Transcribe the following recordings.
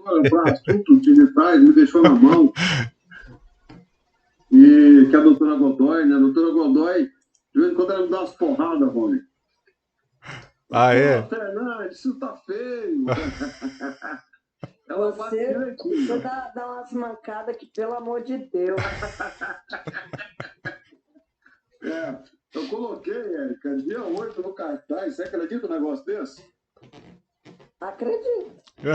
professora para assuntos digitais, me deixou na mão, e que é a doutora Godoy, né? A doutora Godoy, de vez em quando ela me dá umas porradas, Rony. Ah, Pô, é? Fernandes, isso tá feio. Ela bate Você direitinho. dá umas mancadas que, pelo amor de Deus. Eu coloquei, Érica, dia 8 no cartaz. Você acredita um negócio desse? Acredito. Não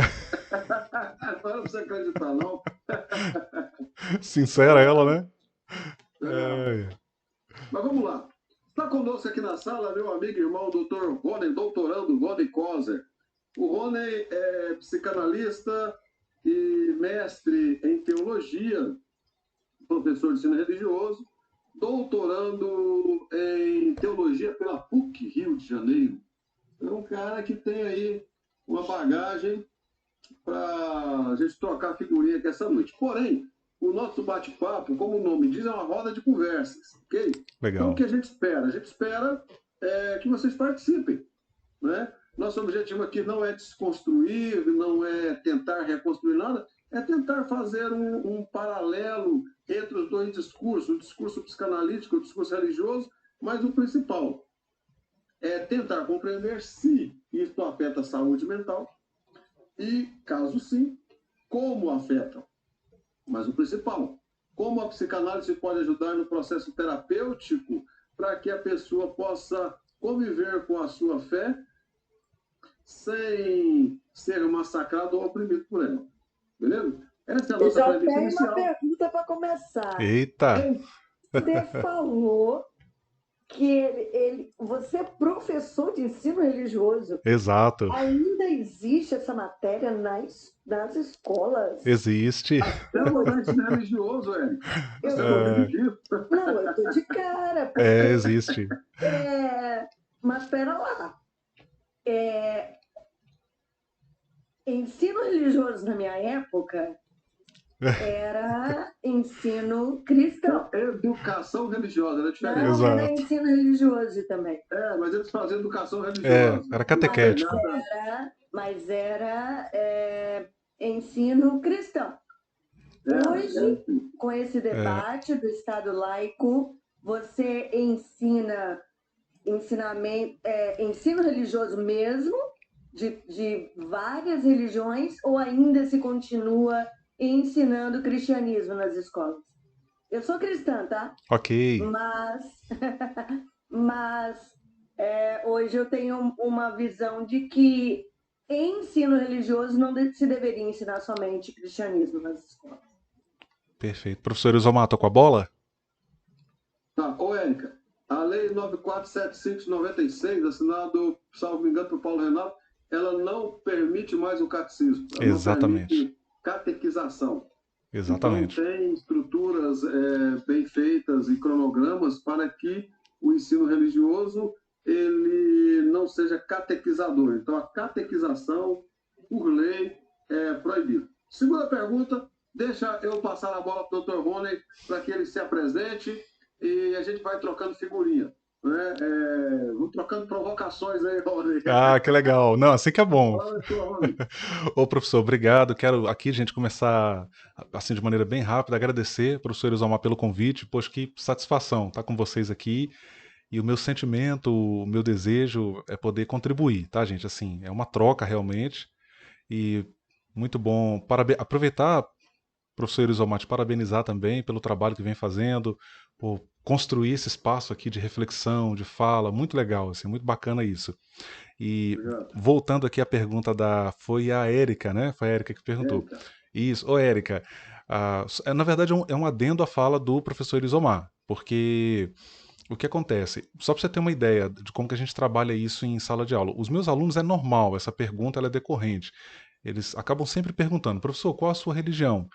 era pra você acreditar, não. Sincera ela, né? É, É. mas vamos lá. Está conosco aqui na sala meu amigo e irmão, doutor Rony, doutorando Rony Kozer. O Rony é psicanalista e mestre em teologia, professor de ensino religioso, doutorando em teologia pela PUC, Rio de Janeiro. É um cara que tem aí uma bagagem para a gente trocar figurinha aqui essa noite. Porém, o nosso bate-papo, como o nome diz, é uma roda de conversas, ok? Então, o Legal. que a gente espera? A gente espera que vocês participem, né? Nosso objetivo aqui não é desconstruir, não é tentar reconstruir nada, é tentar fazer um paralelo entre os dois discursos, o discurso psicanalítico e o discurso religioso, mas o principal é tentar compreender se isso afeta a saúde mental e, caso sim, como afetam. Mas o principal, como a psicanálise pode ajudar no processo terapêutico para que a pessoa possa conviver com a sua fé sem ser massacrado ou oprimido por ela. Beleza? Essa é a Eu nossa já premissa tenho uma inicial. pergunta para começar. Eita! Você falou que você é professor de ensino religioso. Exato. Ainda existe essa matéria nas escolas? Existe. Pelo ensino religioso, Érica. Você não É, acredita? Não, eu tô de cara, porque. existe. Mas espera lá. Ensino religioso na minha época era ensino cristão. Educação religiosa, era diferente. Não, era Exato. ensino religioso também. Mas eles faziam educação religiosa. Era Não tem catequético. nada. Mas era ensino cristão. Hoje, com esse debate do Estado laico, você ensina ensino religioso mesmo, de várias religiões, ou ainda se continua ensinando cristianismo nas escolas? Eu sou cristã, tá? Ok. Mas hoje eu tenho uma visão de que em ensino religioso não se deveria ensinar somente cristianismo nas escolas. Perfeito. Professor Isomato com a bola? Tá, ô Érica, a Lei 9475 de 96, assinado, salvo me engano, por Paulo Renato, ela não permite mais o catecismo. Ela Exatamente. não permite catequização. Então, Exatamente. tem estruturas bem feitas e cronogramas para que o ensino religioso ele não seja catequizador. Então, a catequização, por lei, é proibida. Segunda pergunta, deixa eu passar a bola para o Dr. Rony para que ele se apresente e a gente vai trocando figurinha. Né? Vou trocando provocações aí, Rony. Ah, que legal. Não, assim que é bom. Fala, Dr. Rony. Ô, professor, obrigado. Quero aqui, gente, começar assim de maneira bem rápida, agradecer, professor Isamar, pelo convite. Poxa, que satisfação estar com vocês aqui. E o meu sentimento, o meu desejo é poder contribuir, tá, gente? Assim, é uma troca realmente. E muito bom. Aproveitar, professor Isamar, te parabenizar também pelo trabalho que vem fazendo, por construir esse espaço aqui de reflexão, de fala. Muito legal, assim, muito bacana isso. E Obrigado. voltando aqui à pergunta foi a Érica, né? Foi a Érica que perguntou. Érica. Isso, ô Érica, na verdade é um adendo à fala do professor Isomar, porque o que acontece? Só para você ter uma ideia de como que a gente trabalha isso em sala de aula. Os meus alunos é normal, essa pergunta ela é decorrente. Eles acabam sempre perguntando, professor, qual a sua religião?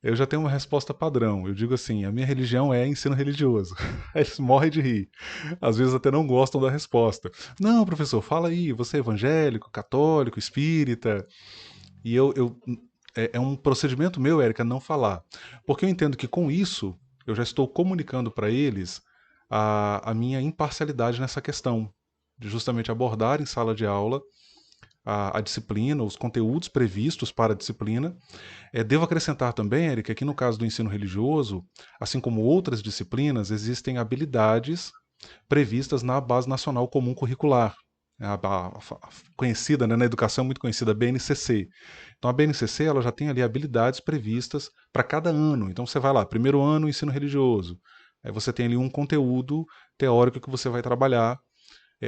Eu já tenho uma resposta padrão. Eu digo assim: a minha religião é ensino religioso. Aí eles morrem de rir. Às vezes até não gostam da resposta. Não, professor, fala aí, você é evangélico, católico, espírita? E é um procedimento meu, Érica, não falar. Porque eu entendo que com isso eu já estou comunicando para eles a minha imparcialidade nessa questão. De justamente abordar em sala de aula a disciplina, os conteúdos previstos para a disciplina. Devo acrescentar também, Érica, que no caso do ensino religioso, assim como outras disciplinas, existem habilidades previstas na Base Nacional Comum Curricular, conhecida, né, na educação muito conhecida, a BNCC. Então a BNCC ela já tem ali habilidades previstas para cada ano. Então você vai lá, primeiro ano, ensino religioso. Aí você tem ali um conteúdo teórico que você vai trabalhar,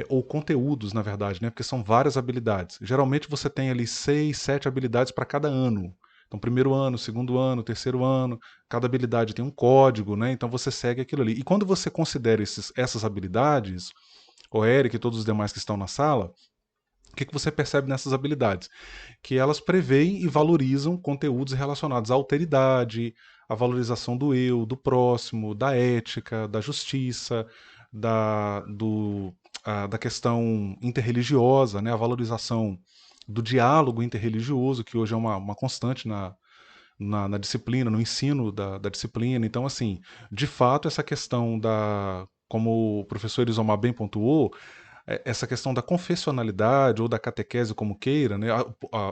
ou conteúdos, na verdade, né, porque são várias habilidades. Geralmente você tem ali 6, 7 habilidades para cada ano. Então, primeiro ano, segundo ano, terceiro ano, cada habilidade tem um código, né? Então você segue aquilo ali. E quando você considera essas habilidades, o Eric e todos os demais que estão na sala, o que você percebe nessas habilidades? Que elas preveem e valorizam conteúdos relacionados à alteridade, à valorização do eu, do próximo, da ética, da justiça, da questão interreligiosa, né? A valorização do diálogo interreligioso, que hoje é uma constante na disciplina, no ensino da disciplina. Então, assim, de fato, essa questão como o professor Erizomar bem pontuou, essa questão da confessionalidade ou da catequese, como queira, né?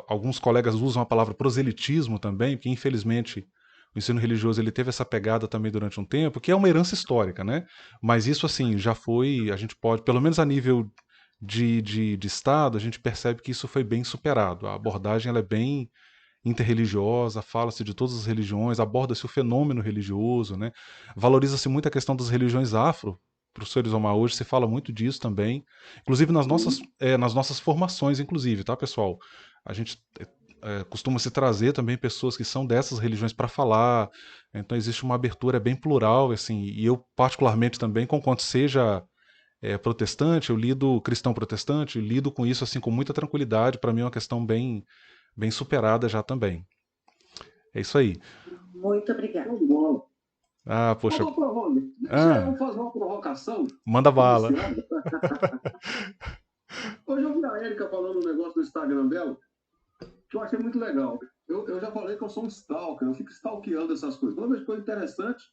Alguns colegas usam a palavra proselitismo também, porque infelizmente o ensino religioso ele teve essa pegada também durante um tempo, que é uma herança histórica, né? Mas isso, assim, já foi, a gente pode, pelo menos a nível de Estado, a gente percebe que isso foi bem superado. A abordagem ela é bem interreligiosa, fala-se de todas as religiões, aborda-se o fenômeno religioso, né? Valoriza-se muito a questão das religiões afro. Professor Erizomar, hoje se fala muito disso também, inclusive nas nossas formações, inclusive, tá, pessoal? A gente costuma se trazer também pessoas que são dessas religiões para falar, então existe uma abertura bem plural, assim, e eu particularmente também, conquanto seja protestante, eu lido cristão protestante, lido com isso assim com muita tranquilidade, para mim é uma questão bem superada já também. É isso aí. Muito obrigada. Ah, poxa. Ô, doutor Rony, deixa eu fazer uma provocação. Manda bala. Hoje eu vi a Érica falando um negócio no Instagram dela que eu achei muito legal. Eu já falei que eu sou um stalker, eu fico stalkeando essas coisas. Toda vez que coisa interessante,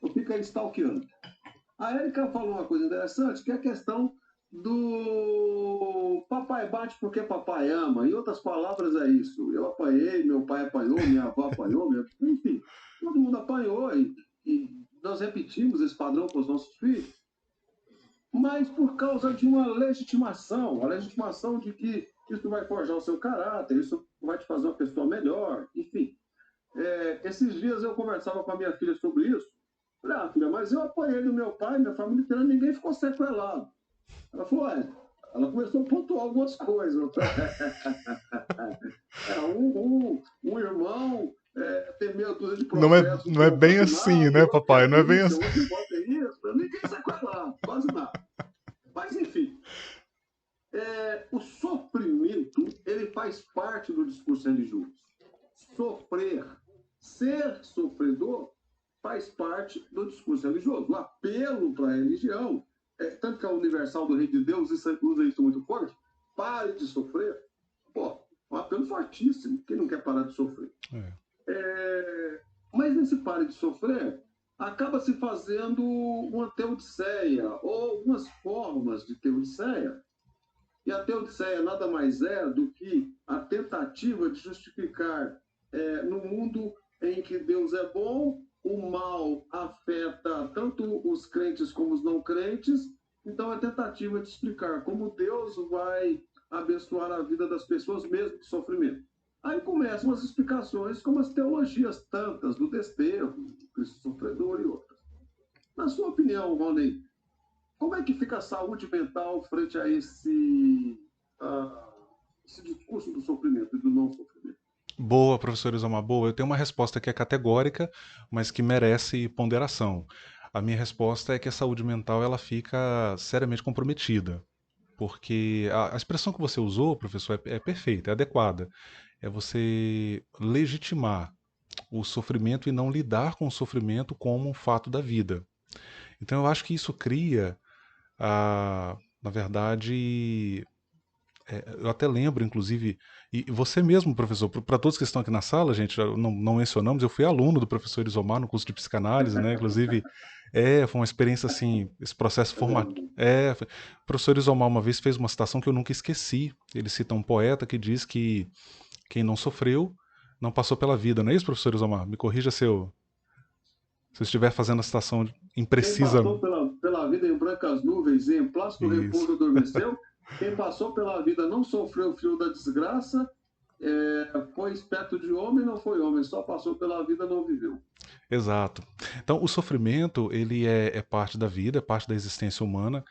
eu fico aí stalkeando. A Érica falou uma coisa interessante, que é a questão do papai bate porque papai ama. Em outras palavras, é isso. Eu apanhei, meu pai apanhou, minha avó apanhou, enfim, todo mundo apanhou e nós repetimos esse padrão com os nossos filhos, mas por causa de uma legitimação, a legitimação de que isso vai forjar o seu caráter, isso vai te fazer uma pessoa melhor, enfim. Esses dias eu conversava com a minha filha sobre isso. Falei, filha, mas eu apanhei do meu pai, minha família inteira, ninguém ficou sequelado. Ela falou, ela começou a pontuar algumas coisas. Um irmão tem meia dúzia de processos. Não é bem assim, né, papai? Não é bem assim. Ninguém sequelado, quase nada. Mas, enfim, o sofrimento, ele faz parte do discurso religioso. Sofrer, ser sofredor, faz parte do discurso religioso. O apelo para a religião, tanto que a Universal do Reino de Deus usa isso muito forte, pare de sofrer. Pô, um apelo fortíssimo. Quem não quer parar de sofrer? Mas nesse pare de sofrer, acaba se fazendo uma teodiceia, ou algumas formas de teodiceia. E a teodiceia nada mais é do que a tentativa de justificar no mundo em que Deus é bom, o mal afeta tanto os crentes como os não crentes, então é a tentativa de explicar como Deus vai abençoar a vida das pessoas mesmo com sofrimento. Aí começam as explicações como as teologias tantas do desterro, do Cristo sofredor e outras. Na sua opinião, Rony, como é que fica a saúde mental frente a esse discurso do sofrimento e do não sofrimento? Boa, professor Erizomar, boa. Eu tenho uma resposta que é categórica, mas que merece ponderação. A minha resposta é que a saúde mental ela fica seriamente comprometida, porque a expressão que você usou, professor, é perfeita, é adequada. É você legitimar o sofrimento e não lidar com o sofrimento como um fato da vida. Então eu acho que isso cria, na verdade, eu até lembro, inclusive, e você mesmo, professor, para todos que estão aqui na sala, gente, não mencionamos, eu fui aluno do professor Erizomar no curso de psicanálise, né? Inclusive, Foi uma experiência assim, esse processo formativo. O professor Isomar uma vez fez uma citação que eu nunca esqueci. Ele cita um poeta que diz que quem não sofreu não passou pela vida. Não é isso, professor Isomar? Me corrija se eu estiver fazendo a citação Quem imprecisa. passou pela vida em brancas nuvens, em plácido repouso adormeceu. Quem passou pela vida não sofreu o frio da desgraça, foi espécie de homem, não foi homem, só passou pela vida, não viveu. Exato. Então, o sofrimento, ele é parte da vida, é parte da existência humana.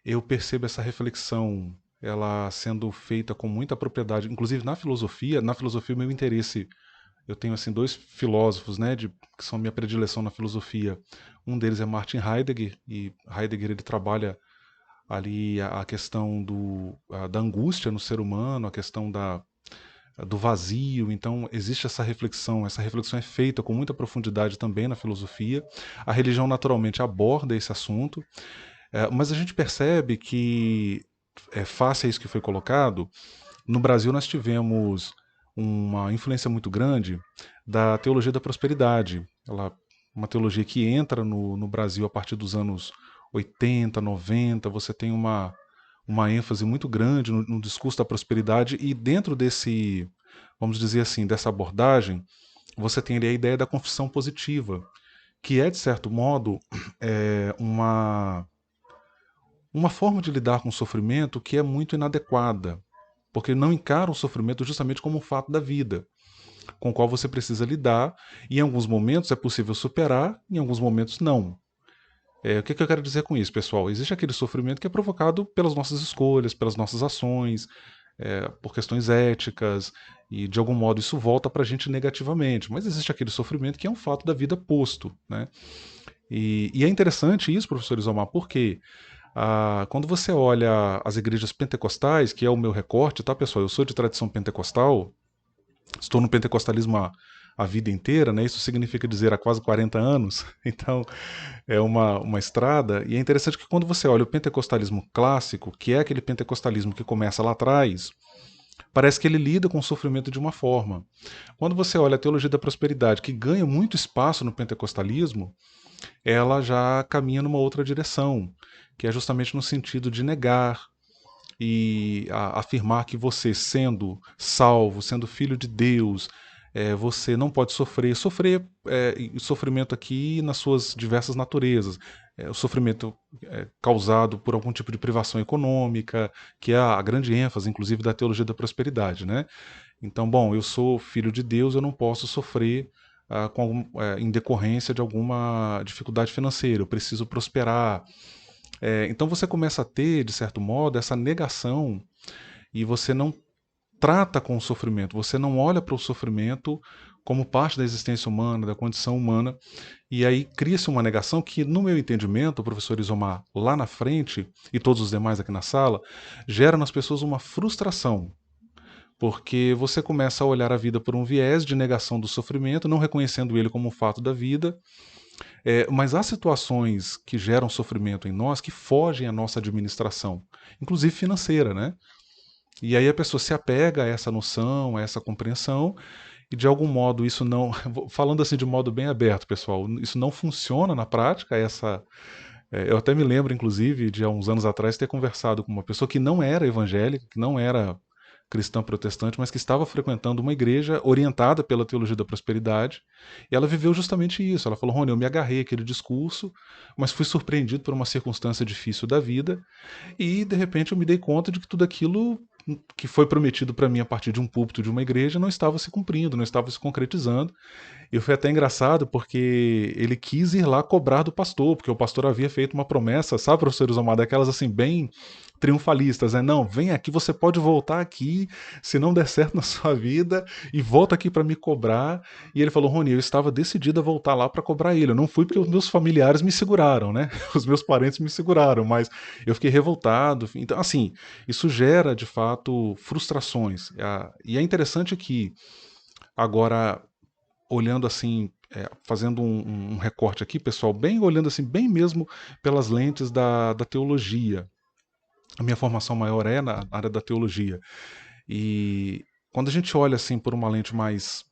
Eu percebo essa reflexão, ela sendo feita com muita propriedade, inclusive na filosofia. Na filosofia, o meu interesse, eu tenho assim dois filósofos, né, que são minha predileção na filosofia. Um deles é Martin Heidegger, e Heidegger ele trabalha ali a questão da angústia no ser humano, a questão do vazio. Então existe essa reflexão é feita com muita profundidade também na filosofia. A religião naturalmente aborda esse assunto, mas a gente percebe que, face a isso que foi colocado, no Brasil nós tivemos uma influência muito grande da teologia da prosperidade. Uma teologia que entra no Brasil a partir dos anos 80, 90, você tem uma ênfase muito grande no discurso da prosperidade, e dentro desse, vamos dizer assim, dessa abordagem, você tem ali a ideia da confissão positiva, que é, de certo modo, uma forma de lidar com o sofrimento que é muito inadequada, porque não encara o sofrimento justamente como um fato da vida, com o qual você precisa lidar, e em alguns momentos é possível superar, em alguns momentos não. O que eu quero dizer com isso, pessoal? Existe aquele sofrimento que é provocado pelas nossas escolhas, pelas nossas ações, por questões éticas, e de algum modo isso volta para a gente negativamente. Mas existe aquele sofrimento que é um fato da vida posto, né? E é interessante isso, professor Isomar, porque quando você olha as igrejas pentecostais, que é o meu recorte, tá, pessoal? Eu sou de tradição pentecostal, estou no pentecostalismo a vida inteira, né? Isso significa dizer há quase 40 anos, então é uma estrada. E é interessante que quando você olha o pentecostalismo clássico, que é aquele pentecostalismo que começa lá atrás, parece que ele lida com o sofrimento de uma forma. Quando você olha a teologia da prosperidade, que ganha muito espaço no pentecostalismo, ela já caminha numa outra direção, que é justamente no sentido de negar e afirmar que você, sendo salvo, sendo filho de Deus, você não pode sofrer. Sofrimento aqui nas suas diversas naturezas. O sofrimento causado por algum tipo de privação econômica, que é a grande ênfase, inclusive, da teologia da prosperidade, né? Então, bom, eu sou filho de Deus, eu não posso sofrer em decorrência de alguma dificuldade financeira, eu preciso prosperar. Então você começa a ter, de certo modo, essa negação, e você não trata com o sofrimento, você não olha para o sofrimento como parte da existência humana, da condição humana, e aí cria-se uma negação que, no meu entendimento, o professor Isomar, lá na frente, e todos os demais aqui na sala, gera nas pessoas uma frustração, porque você começa a olhar a vida por um viés de negação do sofrimento, não reconhecendo ele como um fato da vida, mas há situações que geram sofrimento em nós que fogem à nossa administração, inclusive financeira, né? E aí a pessoa se apega a essa noção, a essa compreensão, e de algum modo isso não, falando assim de modo bem aberto, pessoal, isso não funciona na prática. Eu até me lembro, inclusive, de há uns anos atrás ter conversado com uma pessoa que não era evangélica, que não era cristã protestante, mas que estava frequentando uma igreja orientada pela teologia da prosperidade, e ela viveu justamente isso. Ela falou: Rony, eu me agarrei àquele discurso, mas fui surpreendido por uma circunstância difícil da vida, e de repente eu me dei conta de que tudo aquilo que foi prometido para mim a partir de um púlpito de uma igreja não estava se cumprindo, não estava se concretizando. E foi até engraçado porque ele quis ir lá cobrar do pastor, porque o pastor havia feito uma promessa, sabe, professor Isomar, daquelas assim, bem triunfalistas, né? Não, vem aqui, você pode voltar aqui, se não der certo na sua vida, e volta aqui para me cobrar. E ele falou: Rony, eu estava decidido a voltar lá para cobrar ele. Eu não fui porque os meus familiares me seguraram, né? Os meus parentes me seguraram, mas eu fiquei revoltado. Então, assim, isso gera, de fato, frustrações. E é interessante que, agora, olhando assim, fazendo um recorte aqui, pessoal, bem olhando assim, bem mesmo pelas lentes da teologia. A minha formação maior é na área da teologia. E quando a gente olha assim por uma lente mais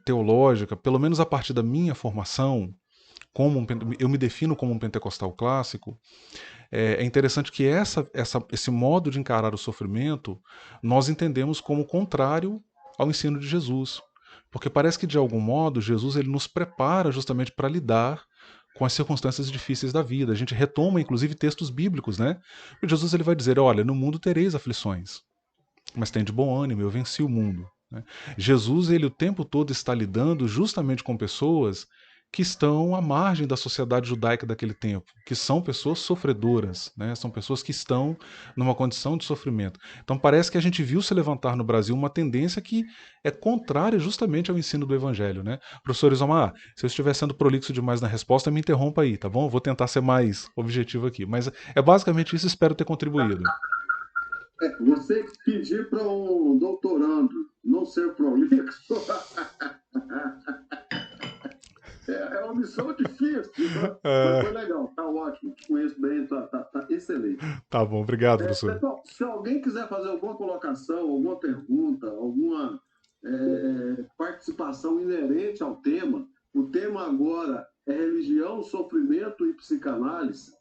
teológica, pelo menos a partir da minha formação, eu me defino como um pentecostal clássico, é interessante que esse modo de encarar o sofrimento nós entendemos como contrário ao ensino de Jesus. Porque parece que, de algum modo, Jesus ele nos prepara justamente para lidar com as circunstâncias difíceis da vida. A gente retoma, inclusive, textos bíblicos, né? E Jesus ele vai dizer, olha, no mundo tereis aflições, mas tem de bom ânimo, eu venci o mundo. Né? Jesus, ele o tempo todo está lidando justamente com pessoas que estão à margem da sociedade judaica daquele tempo, que são pessoas sofredoras, né? São pessoas que estão numa condição de sofrimento. Então parece que a gente viu se levantar no Brasil uma tendência que é contrária justamente ao ensino do Evangelho. Né? Professor Isomar, se eu estiver sendo prolixo demais na resposta, me interrompa aí, tá bom? Eu vou tentar ser mais objetivo aqui. Mas é basicamente isso, espero ter contribuído. Você pedir para um doutorando não ser prolixo é uma missão difícil, mas foi legal, tá ótimo, te conheço bem, tá excelente. Tá bom, obrigado, professor. Pessoal, se alguém quiser fazer alguma colocação, alguma pergunta, alguma participação inerente ao tema, o tema agora é religião, sofrimento e psicanálise.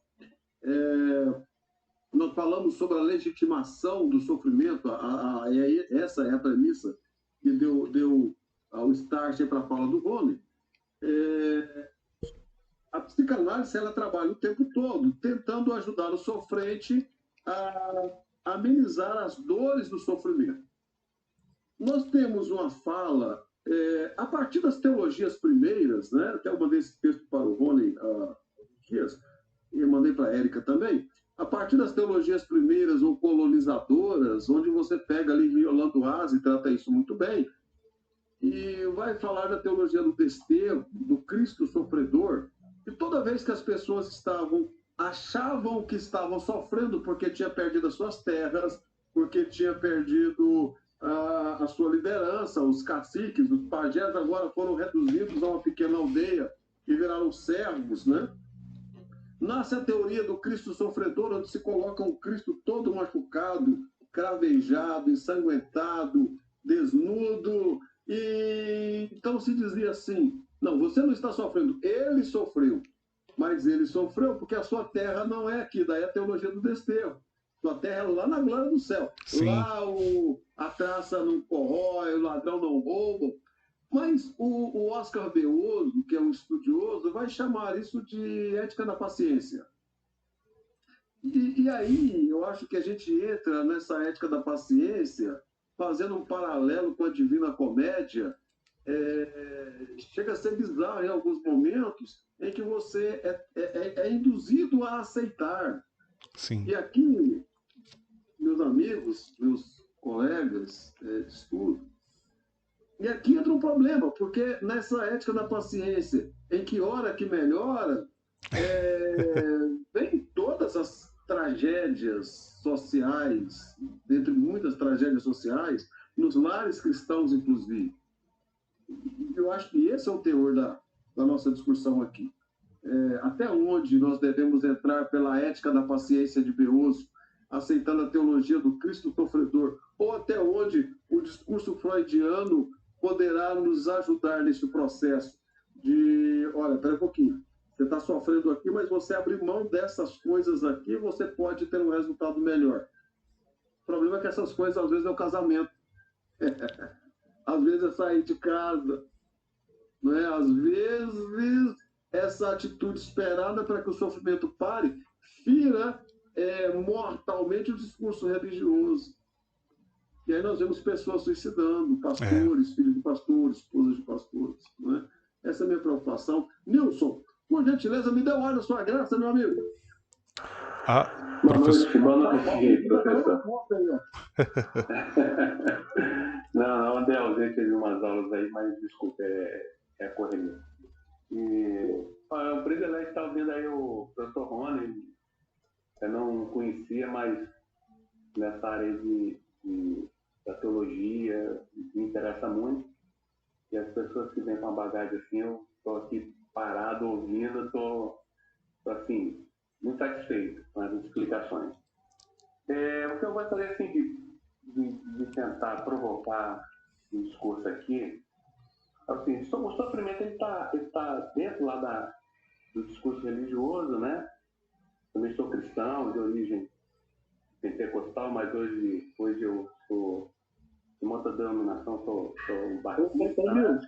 Nós falamos sobre a legitimação do sofrimento, essa é a premissa que deu o start para a fala do Rony. A psicanálise ela trabalha o tempo todo tentando ajudar o sofrente a amenizar as dores do sofrimento. Nós temos uma fala, a partir das teologias primeiras, né? Até eu mandei esse texto para o Rony há dias, e mandei para a Érica também, a partir das teologias primeiras ou colonizadoras, onde você pega ali Violando Haas e trata isso muito bem, e vai falar da teologia do desterro, do Cristo sofredor, e toda vez que as pessoas achavam que estavam sofrendo porque tinha perdido as suas terras, porque tinha perdido a sua liderança, os caciques, os pajés agora foram reduzidos a uma pequena aldeia e viraram servos, né? Nasce a teoria do Cristo sofredor, onde se coloca um Cristo todo machucado, cravejado, ensanguentado, desnudo. E então se dizia assim, não, você não está sofrendo, ele sofreu. Mas ele sofreu porque a sua terra não é aqui, daí a teologia do desterro. Sua terra é lá na glória do céu. Sim. Lá a traça não corrói, o ladrão não rouba. Mas o Oscar Beoso, que é um estudioso, vai chamar isso de ética da paciência. E aí eu acho que a gente entra nessa ética da paciência fazendo um paralelo com a Divina Comédia. Chega a ser bizarro em alguns momentos em que você é induzido a aceitar. Sim. E aqui, meus amigos, meus colegas de estudo, e aqui entra um problema, porque nessa ética da paciência, em que hora que melhora, vem todas as tragédias sociais, dentre muitas tragédias sociais, nos lares cristãos, inclusive. Eu acho que esse é o teor da nossa discussão aqui. Até onde nós devemos entrar pela ética da paciência de Beoso, aceitando a teologia do Cristo sofredor, ou até onde o discurso freudiano poderá nos ajudar nesse processo de, olha, espera um pouquinho, você está sofrendo aqui, mas você abrir mão dessas coisas aqui, você pode ter um resultado melhor. O problema é que essas coisas, às vezes, é o casamento. Às vezes é sair de casa. Não é? Às vezes, essa atitude esperada para que o sofrimento pare, fira mortalmente o discurso religioso. E aí nós vemos pessoas suicidando, pastores, filhos de pastores, esposas de pastores. Não é? Essa é a minha preocupação. Nilson, por gentileza, me dê um ar da sua graça, meu amigo. Professor. Boa noite, professor. Não, andei ausente de umas aulas aí, mas desculpe, é correria. É um privilégio estar ouvindo aí o professor Rony. Eu não conhecia, mas nessa área da teologia me interessa muito. E as pessoas que vêm com a bagagem assim, eu estou aqui parado ouvindo, estou assim, muito satisfeito com as explicações. O que eu gostaria assim, de tentar provocar um discurso aqui é o seguinte: o sofrimento está dentro lá do discurso religioso, né? Também sou cristão, de origem pentecostal, mas hoje eu sou de uma outra denominação, sou batista. Né?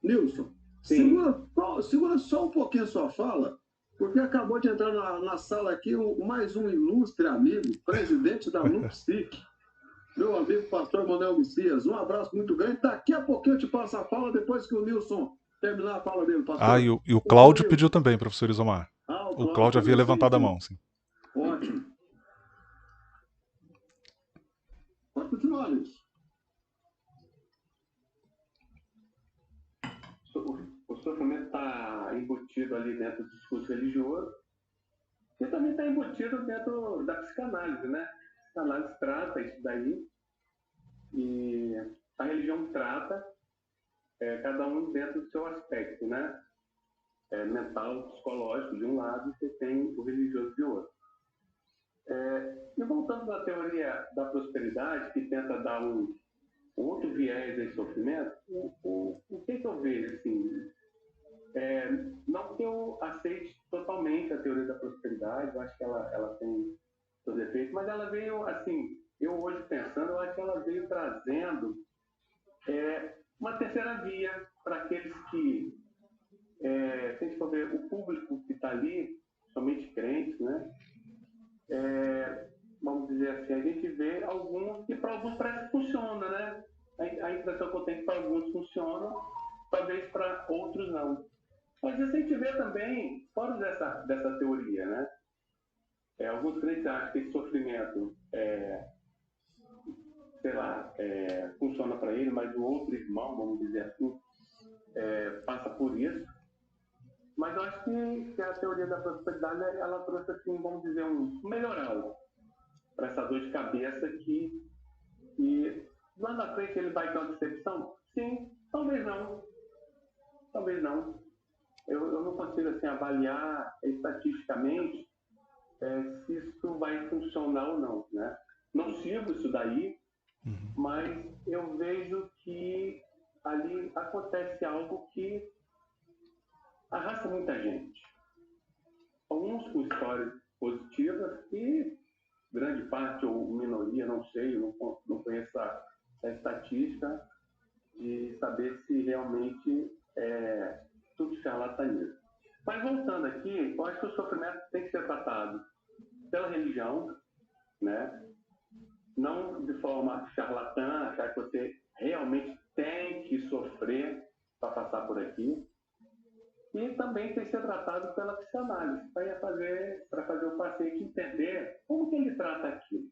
Nilson, segura só um pouquinho a sua fala, porque acabou de entrar na sala aqui mais um ilustre amigo, presidente da NUPSIC, meu amigo pastor Manuel Messias. Um abraço muito grande. Daqui a pouquinho eu te passo a fala, depois que o Nilson terminar a fala dele, pastor. Ah, e o Cláudio pediu também, professor Isomar. O Cláudio havia levantado a mão, sim. Ótimo. Pode continuar, Nilson. O sofrimento está embutido ali dentro do discurso religioso e também está embutido dentro da psicanálise, né? A psicanálise trata isso daí e a religião trata cada um dentro do seu aspecto, né? Mental, psicológico de um lado, e você tem o religioso de outro. E voltando à teoria da prosperidade, que tenta dar um outro viés de sofrimento, o que eu vejo, assim, não que eu aceite totalmente a teoria da prosperidade, eu acho que ela tem seus efeitos, mas ela veio, assim, eu hoje pensando, eu acho que ela veio trazendo uma terceira via para aqueles que, se a gente for ver o público que está ali, somente crentes, né? Vamos dizer assim, a gente vê alguns que para alguns parece que funciona, né? A impressão que eu tenho que para alguns funciona, talvez para outros não. Mas isso a gente vê também fora dessa teoria, né? Alguns crentes acham que esse sofrimento, sei lá, funciona para ele, mas o outro irmão, vamos dizer assim, passa por isso. Mas eu acho que a teoria da prosperidade, ela trouxe, assim, vamos dizer, um melhoral para essa dor de cabeça que lá na frente ele vai ter uma decepção? Sim, talvez não. Talvez não. Eu não consigo, assim, avaliar estatisticamente se isso vai funcionar ou não, né? Não sigo isso daí, mas eu vejo que ali acontece algo que arrasta muita gente. Alguns com histórias positivas e grande parte ou minoria, não sei, eu não conheço a estatística de saber se realmente é tudo charlatanismo. Mas voltando aqui, eu acho que o sofrimento tem que ser tratado pela religião, né? Não de forma charlatã, achar que você realmente tem que sofrer para passar por aqui. E também tem que ser tratado pela psicanálise, para fazer o paciente entender como que ele trata aquilo.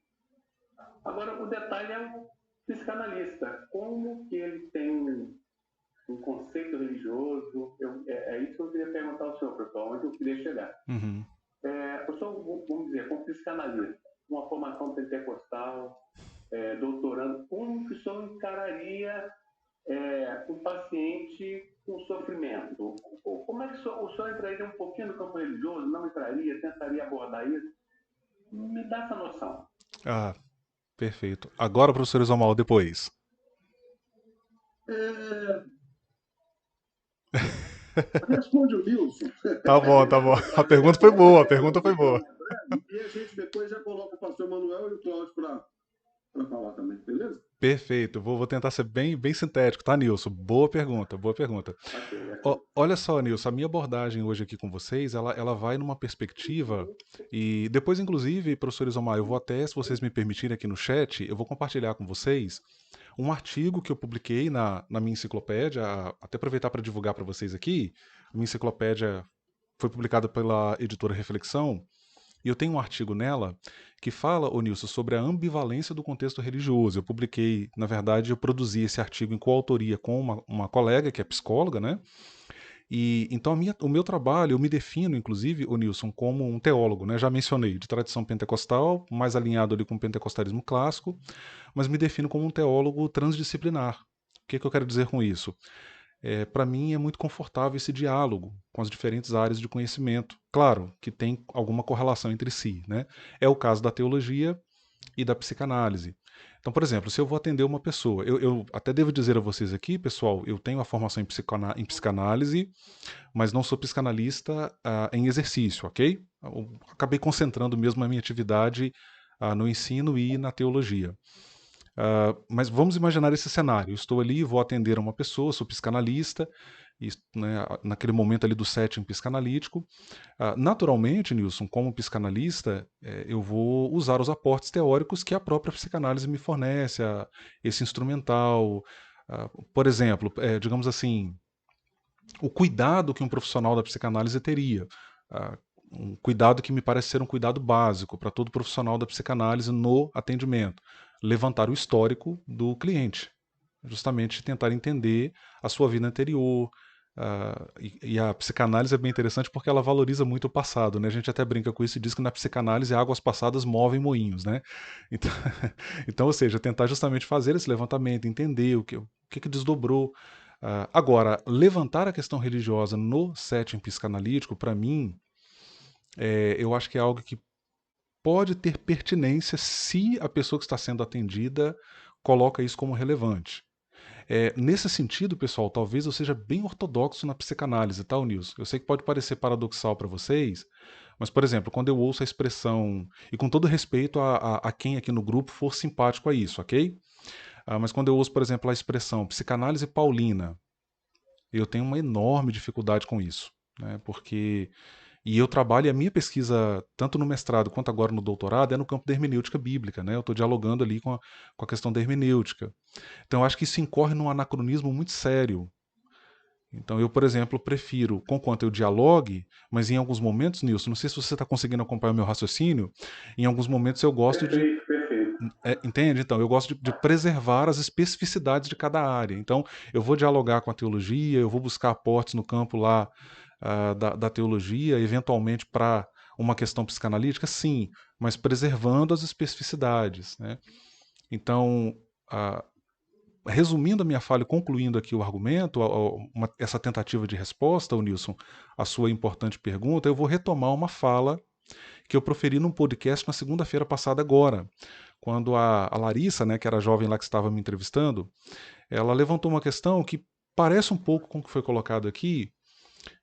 Agora, o detalhe é o psicanalista, como que ele tem um conceito religioso. É isso que eu queria perguntar ao senhor, pessoal, onde eu queria chegar. Eu sou, vamos dizer, como psicanalista, uma formação pentecostal, doutorando, como que o senhor encararia um paciente com sofrimento? Como é que o senhor entraria um pouquinho no campo religioso? Não entraria? Tentaria abordar isso? Me dá essa noção. Ah, perfeito. Agora, professor Isomal, depois. Responde o Nilson. Tá bom. A pergunta foi boa, E a gente depois já coloca o pastor Manuel e o Cláudio para falar também, beleza? Perfeito. Vou tentar ser bem sintético, tá, Nilson? Boa pergunta. Olha só, Nilson, a minha abordagem hoje aqui com vocês, ela vai numa perspectiva, e depois, inclusive, professor Isomar, eu vou até, se vocês me permitirem aqui no chat, eu vou compartilhar com vocês um artigo que eu publiquei na minha enciclopédia, até aproveitar para divulgar para vocês aqui. A minha enciclopédia foi publicada pela editora Reflexão, e eu tenho um artigo nela que fala, ô Nilson, sobre a ambivalência do contexto religioso. Eu publiquei, na verdade, eu produzi esse artigo em coautoria com uma colega que é psicóloga, né? E então o meu trabalho, eu me defino, inclusive, ô Nilson, como um teólogo, né? Já mencionei, de tradição pentecostal, mais alinhado ali com o pentecostalismo clássico, mas me defino como um teólogo transdisciplinar. O que eu quero dizer com isso? Para mim é muito confortável esse diálogo com as diferentes áreas de conhecimento. Claro que tem alguma correlação entre si, né? É o caso da teologia, e da psicanálise. Então, por exemplo, se eu vou atender uma pessoa, eu até devo dizer a vocês aqui, pessoal, eu tenho a formação em psicanálise, mas não sou psicanalista em exercício, ok? Eu acabei concentrando mesmo a minha atividade no ensino e na teologia. Mas vamos imaginar esse cenário. Eu estou ali, vou atender uma pessoa, sou psicanalista, e, né, naquele momento ali do setting psicanalítico. Naturalmente, Nilson, como psicanalista, eu vou usar os aportes teóricos que a própria psicanálise me fornece, esse instrumental. Por exemplo, digamos assim, o cuidado que um profissional da psicanálise teria. Um cuidado que me parece ser um cuidado básico para todo profissional da psicanálise no atendimento. Levantar o histórico do cliente. Justamente tentar entender a sua vida anterior. E a psicanálise é bem interessante porque ela valoriza muito o passado, né? A gente até brinca com isso e diz que na psicanálise águas passadas movem moinhos, né? Então, então, ou seja, tentar justamente fazer esse levantamento, entender o que desdobrou. Agora, levantar a questão religiosa no setting psicanalítico, para mim, eu acho que é algo que pode ter pertinência se a pessoa que está sendo atendida coloca isso como relevante. Nesse sentido, pessoal, talvez eu seja bem ortodoxo na psicanálise, tá, Nilson? Eu sei que pode parecer paradoxal para vocês, mas, por exemplo, quando eu ouço a expressão, e com todo respeito a quem aqui no grupo for simpático a isso, ok? Mas quando eu ouço, por exemplo, a expressão psicanálise paulina, eu tenho uma enorme dificuldade com isso, né? Porque e eu trabalho, e a minha pesquisa, tanto no mestrado quanto agora no doutorado, é no campo da hermenêutica bíblica, né? Eu estou dialogando ali com a questão da hermenêutica. Então eu acho que isso incorre num anacronismo muito sério. Então eu, por exemplo, prefiro, conquanto eu dialogue, mas em alguns momentos, Nilson, não sei se você está conseguindo acompanhar o meu raciocínio, em alguns momentos eu gosto de Perfeito, perfeito. entende? Então, eu gosto de preservar as especificidades de cada área. Então, eu vou dialogar com a teologia, eu vou buscar aportes no campo lá da teologia, eventualmente para uma questão psicanalítica, sim, mas preservando as especificidades, né? Então, resumindo a minha fala e concluindo aqui o argumento, essa tentativa de resposta, Nilson, à sua importante pergunta, eu vou retomar uma fala que eu proferi num podcast na segunda-feira passada agora, quando a Larissa, né, que era a jovem lá que estava me entrevistando, ela levantou uma questão que parece um pouco com o que foi colocado aqui,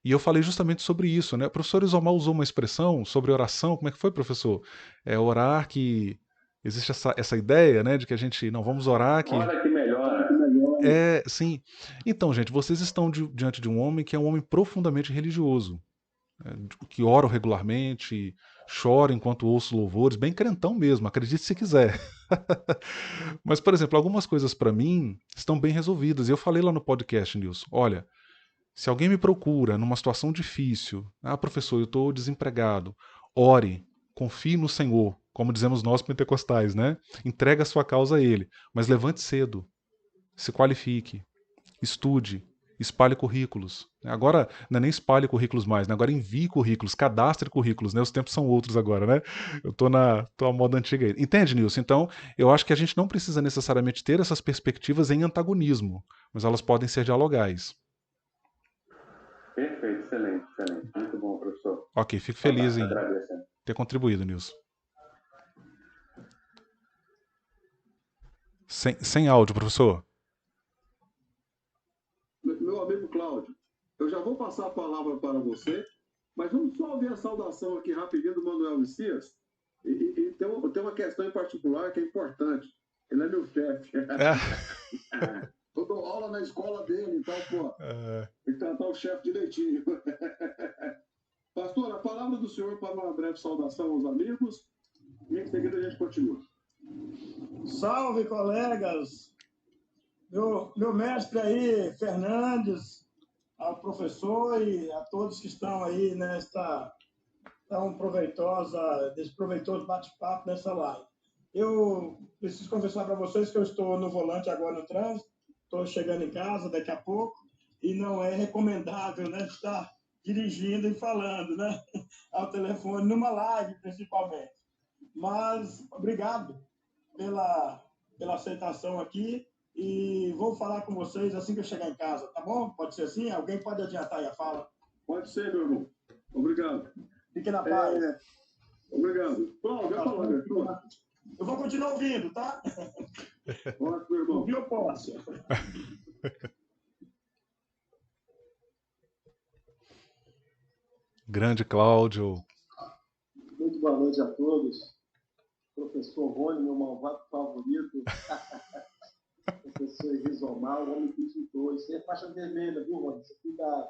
e eu falei justamente sobre isso, né? O professor Isomar usou uma expressão sobre oração, como é que foi, professor? Orar que existe essa ideia, né, de que a gente não vamos orar que Hora que melhora. sim. Então, gente, vocês estão diante de um homem que é um homem profundamente religioso, que oro regularmente, choro enquanto ouço louvores, bem crentão mesmo, acredite se quiser. Mas, por exemplo, algumas coisas para mim estão bem resolvidas. E eu falei lá no podcast, Nilson, olha, se alguém me procura numa situação difícil, professor, eu estou desempregado, ore, confie no Senhor, como dizemos nós pentecostais, né? Entrega a sua causa a Ele, mas levante cedo, se qualifique, estude, espalhe currículos. Agora não é nem espalhe currículos mais, né? Agora envie currículos, cadastre currículos, né? Os tempos são outros agora, né? Eu tô à moda antiga aí. Entende, Nilson? Então, eu acho que a gente não precisa necessariamente ter essas perspectivas em antagonismo, mas elas podem ser dialogais. Perfeito, excelente, excelente. Muito bom, professor. Ok, fico feliz em Agradeço. ter contribuído, Nilson. Sem áudio, professor. Meu amigo Cláudio, eu já vou passar a palavra para você, mas vamos só ouvir a saudação aqui rapidinho do Manuel Messias. E tem uma questão em particular que é importante. Ele é meu chefe. Eu dou aula na escola dele, então, pô, tem que tratar o chefe direitinho. Pastor, a palavra do senhor para uma breve saudação aos amigos e em seguida a gente continua. Salve, colegas! Meu mestre aí, Fernandes, ao professor e a todos que estão aí nesta desse proveitoso bate-papo nessa live. Eu preciso confessar para vocês que eu estou no volante agora no trânsito, estou chegando em casa daqui a pouco, e não é recomendável, né, estar dirigindo e falando, né, ao telefone, numa live principalmente. Mas obrigado pela aceitação aqui e vou falar com vocês assim que eu chegar em casa, tá bom? Pode ser assim? Alguém pode adiantar aí a fala? Pode ser, meu irmão. Obrigado. Fique na paz. Obrigado. Cláudio, a palavra é tua. Eu vou continuar ouvindo, tá? Ótimo, meu irmão. Ouvir eu posso. Grande Cláudio. Muito boa noite a todos. Professor Rony, meu malvado favorito. Professor Rizomar, o homem que chutou. Isso aí é faixa vermelha, viu, Rony? Cuidado.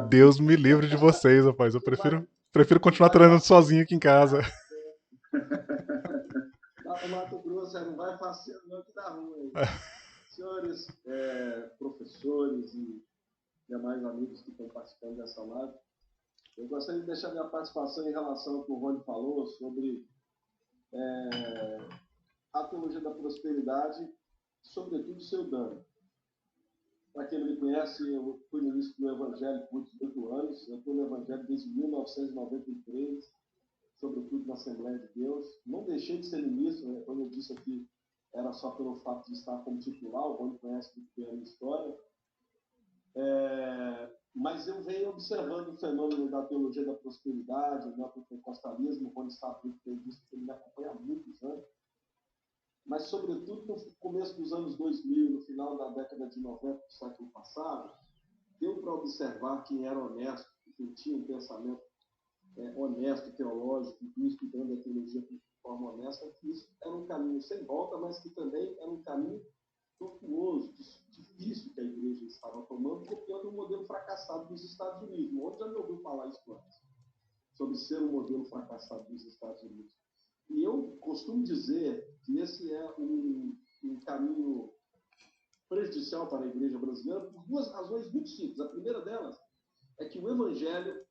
Deus me livre de vocês, rapaz. Eu prefiro continuar treinando sozinho aqui em casa. Lá no Mato Grosso, não vai passeando não que dá ruim. Senhores professores e demais amigos que estão participando dessa live, eu gostaria de deixar minha participação em relação ao que o Rony falou sobre a teologia da prosperidade, sobretudo seu dano. Para quem não me conhece, eu fui ministro do Evangelho por 18 anos, eu estou no Evangelho desde 1993, sobretudo na Assembleia de Deus. Não deixei de ser ministro, né? Quando eu disse aqui, era só pelo fato de estar como titular, o Rony conhece muito bem a minha história. Mas eu venho observando o fenômeno da teologia da prosperidade, do neopentecostalismo, quando está muito bem visto, que ele me acompanha há muitos anos. Mas, sobretudo, no começo dos anos 2000, no final da década de 90 do século passado, deu para observar quem era honesto, quem tinha um pensamento honesto, teológico, e estudando a teologia de forma honesta, que isso era um caminho sem volta, mas que também era um caminho tortuoso, difícil que a igreja estava tomando, copiando um modelo fracassado dos Estados Unidos. Onde já me ouviu falar isso antes? Sobre ser um modelo fracassado dos Estados Unidos. E eu costumo dizer que esse é um caminho prejudicial para a igreja brasileira por duas razões muito simples. A primeira delas é que o evangelho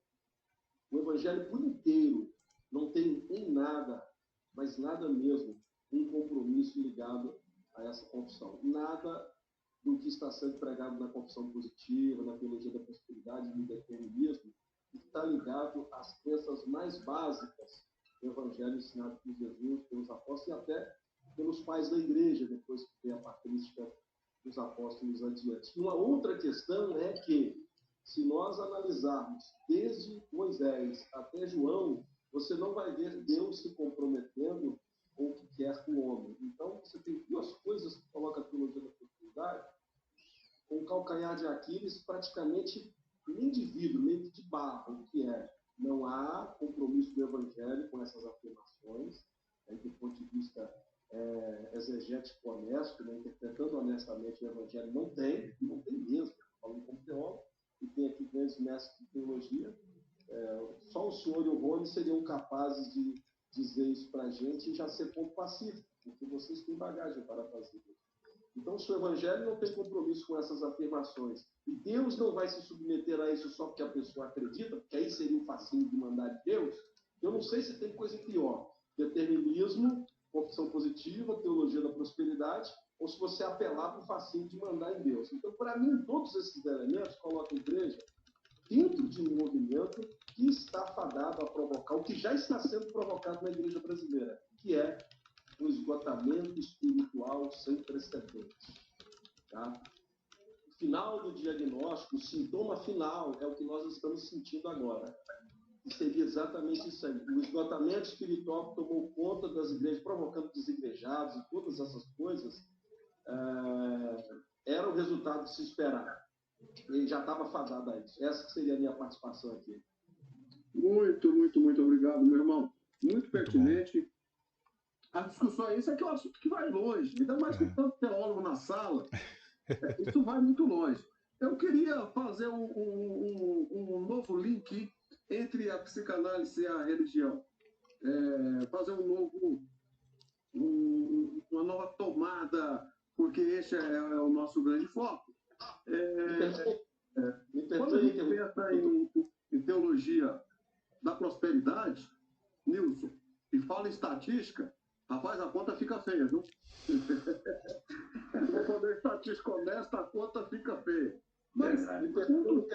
por inteiro não tem em nada, mas nada mesmo, um compromisso ligado a essa confissão. Nada do que está sendo pregado na confissão positiva, na teologia da prosperidade e do determinismo, está ligado às crenças mais básicas do Evangelho ensinado por Jesus, pelos apóstolos e até pelos pais da igreja, depois que tem a patrística dos apóstolos adiante. Uma outra questão é que, se nós analisarmos desde Moisés até João, você não vai ver Deus se comprometendo com o que quer com o homem. Então, você tem duas coisas que coloca a teologia da prosperidade, com o calcanhar de Aquiles praticamente nem de vidro, nem de barro, que é: não há compromisso do Evangelho com essas afirmações, do ponto de vista exegético honesto, né, interpretando honestamente o Evangelho, não tem mesmo, falando como teólogo, e tem aqui grandes mestres de teologia, só o senhor e o Rony seriam capazes de dizer isso para a gente e já ser ponto pacífico, porque vocês têm bagagem para fazer isso. Então, se o Evangelho não tem compromisso com essas afirmações, e Deus não vai se submeter a isso só porque a pessoa acredita, porque aí seria o fascínio de mandar de Deus, eu não sei se tem coisa pior: determinismo, confissão positiva, teologia da prosperidade, ou se você apelar para o fascínio de mandar em Deus. Então, para mim, todos esses elementos colocam a igreja dentro de um movimento que está fadado a provocar o que já está sendo provocado na igreja brasileira, que é um esgotamento espiritual sem precedentes. Tá? O final do diagnóstico, o sintoma final, é o que nós estamos sentindo agora. E seria exatamente isso aí. O esgotamento espiritual que tomou conta das igrejas, provocando desigrejados e todas essas coisas, era o resultado de se esperar. Ele já estava fadado a isso. Essa seria a minha participação aqui. Muito, muito, muito obrigado, meu irmão. Muito pertinente. A discussão é isso, é que é um assunto que vai longe. Ainda mais com tanto teólogo na sala. Isso vai muito longe. Eu queria fazer um novo link entre a psicanálise e a religião. Fazer uma nova tomada, porque esse é o nosso grande foco. Quando a gente pensa em teologia da prosperidade, Nilson, e fala em estatística, rapaz, a conta fica feia, viu? Quando a estatística honesta, a conta fica feia. Mas, me perdoe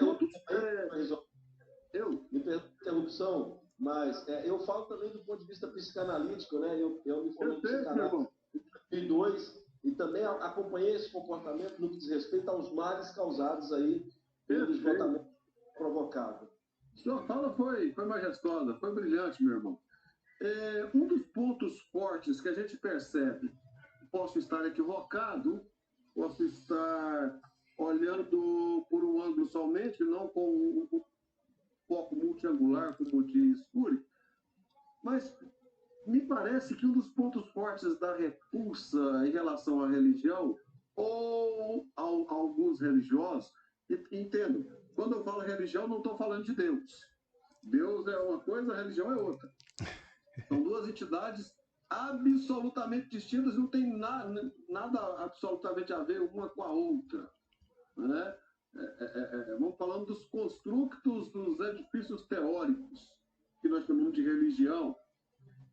a interrupção, mas eu falo também do ponto de vista psicanalítico, né? Eu me formei em psicanálise em 2002 e também acompanhei esse comportamento no que diz respeito aos males causados aí pelo esgotamento provocado. Sua fala foi majestosa, foi brilhante, meu irmão. Um dos pontos fortes que a gente percebe, posso estar equivocado, posso estar olhando por um ângulo somente, não com um foco multiangular, como diz Cury, mas me parece que um dos pontos fortes da repulsa em relação à religião, ou a alguns religiosos, entendo, quando eu falo religião, não estou falando de Deus. Deus é uma coisa, a religião é outra. São duas entidades absolutamente distintas, não tem nada absolutamente a ver uma com a outra. Né? Vamos falando dos construtos, dos edifícios teóricos, que nós chamamos de religião.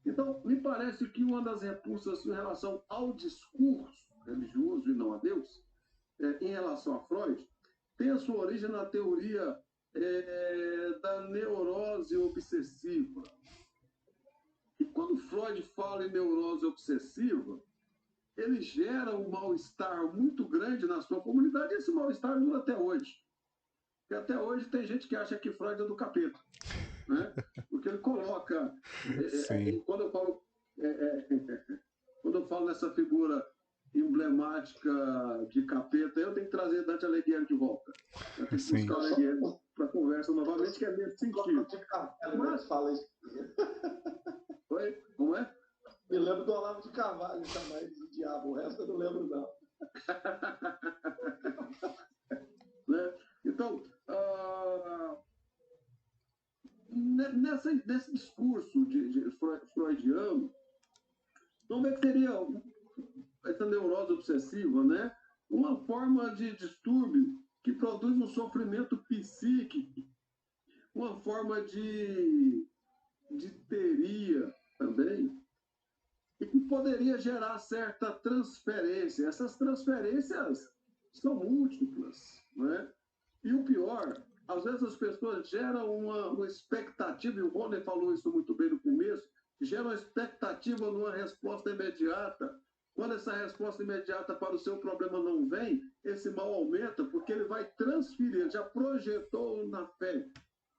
Então, me parece que uma das repulsas em relação ao discurso religioso e não a Deus, em relação a Freud, tem a sua origem na teoria da neurose obsessiva. E quando Freud fala em neurose obsessiva, ele gera um mal-estar muito grande na sua comunidade, e esse mal-estar dura até hoje. Porque até hoje tem gente que acha que Freud é do capeta. Né? Porque ele coloca... quando eu falo nessa figura emblemática de capeta, eu tenho que trazer Dante Alighieri de volta. Eu tenho que buscar o Alighieri para a conversa novamente, que é nesse sentido. Mas fala isso. Oi? Como é? Me lembro do Olavo de Carvalho também, do diabo. O resto eu não lembro, não. Né? Então, nesse discurso de freudiano, vamos ver que seria essa neurose obsessiva, né? Uma forma de distúrbio que produz um sofrimento psíquico, uma forma de histeria também, e que poderia gerar certa transferência. Essas transferências são múltiplas, né? E o pior, às vezes as pessoas geram uma expectativa, e o Rony falou isso muito bem no começo, geram uma expectativa numa resposta imediata. Quando essa resposta imediata para o seu problema não vem, esse mal aumenta, porque ele vai transferir, ele já projetou na fé.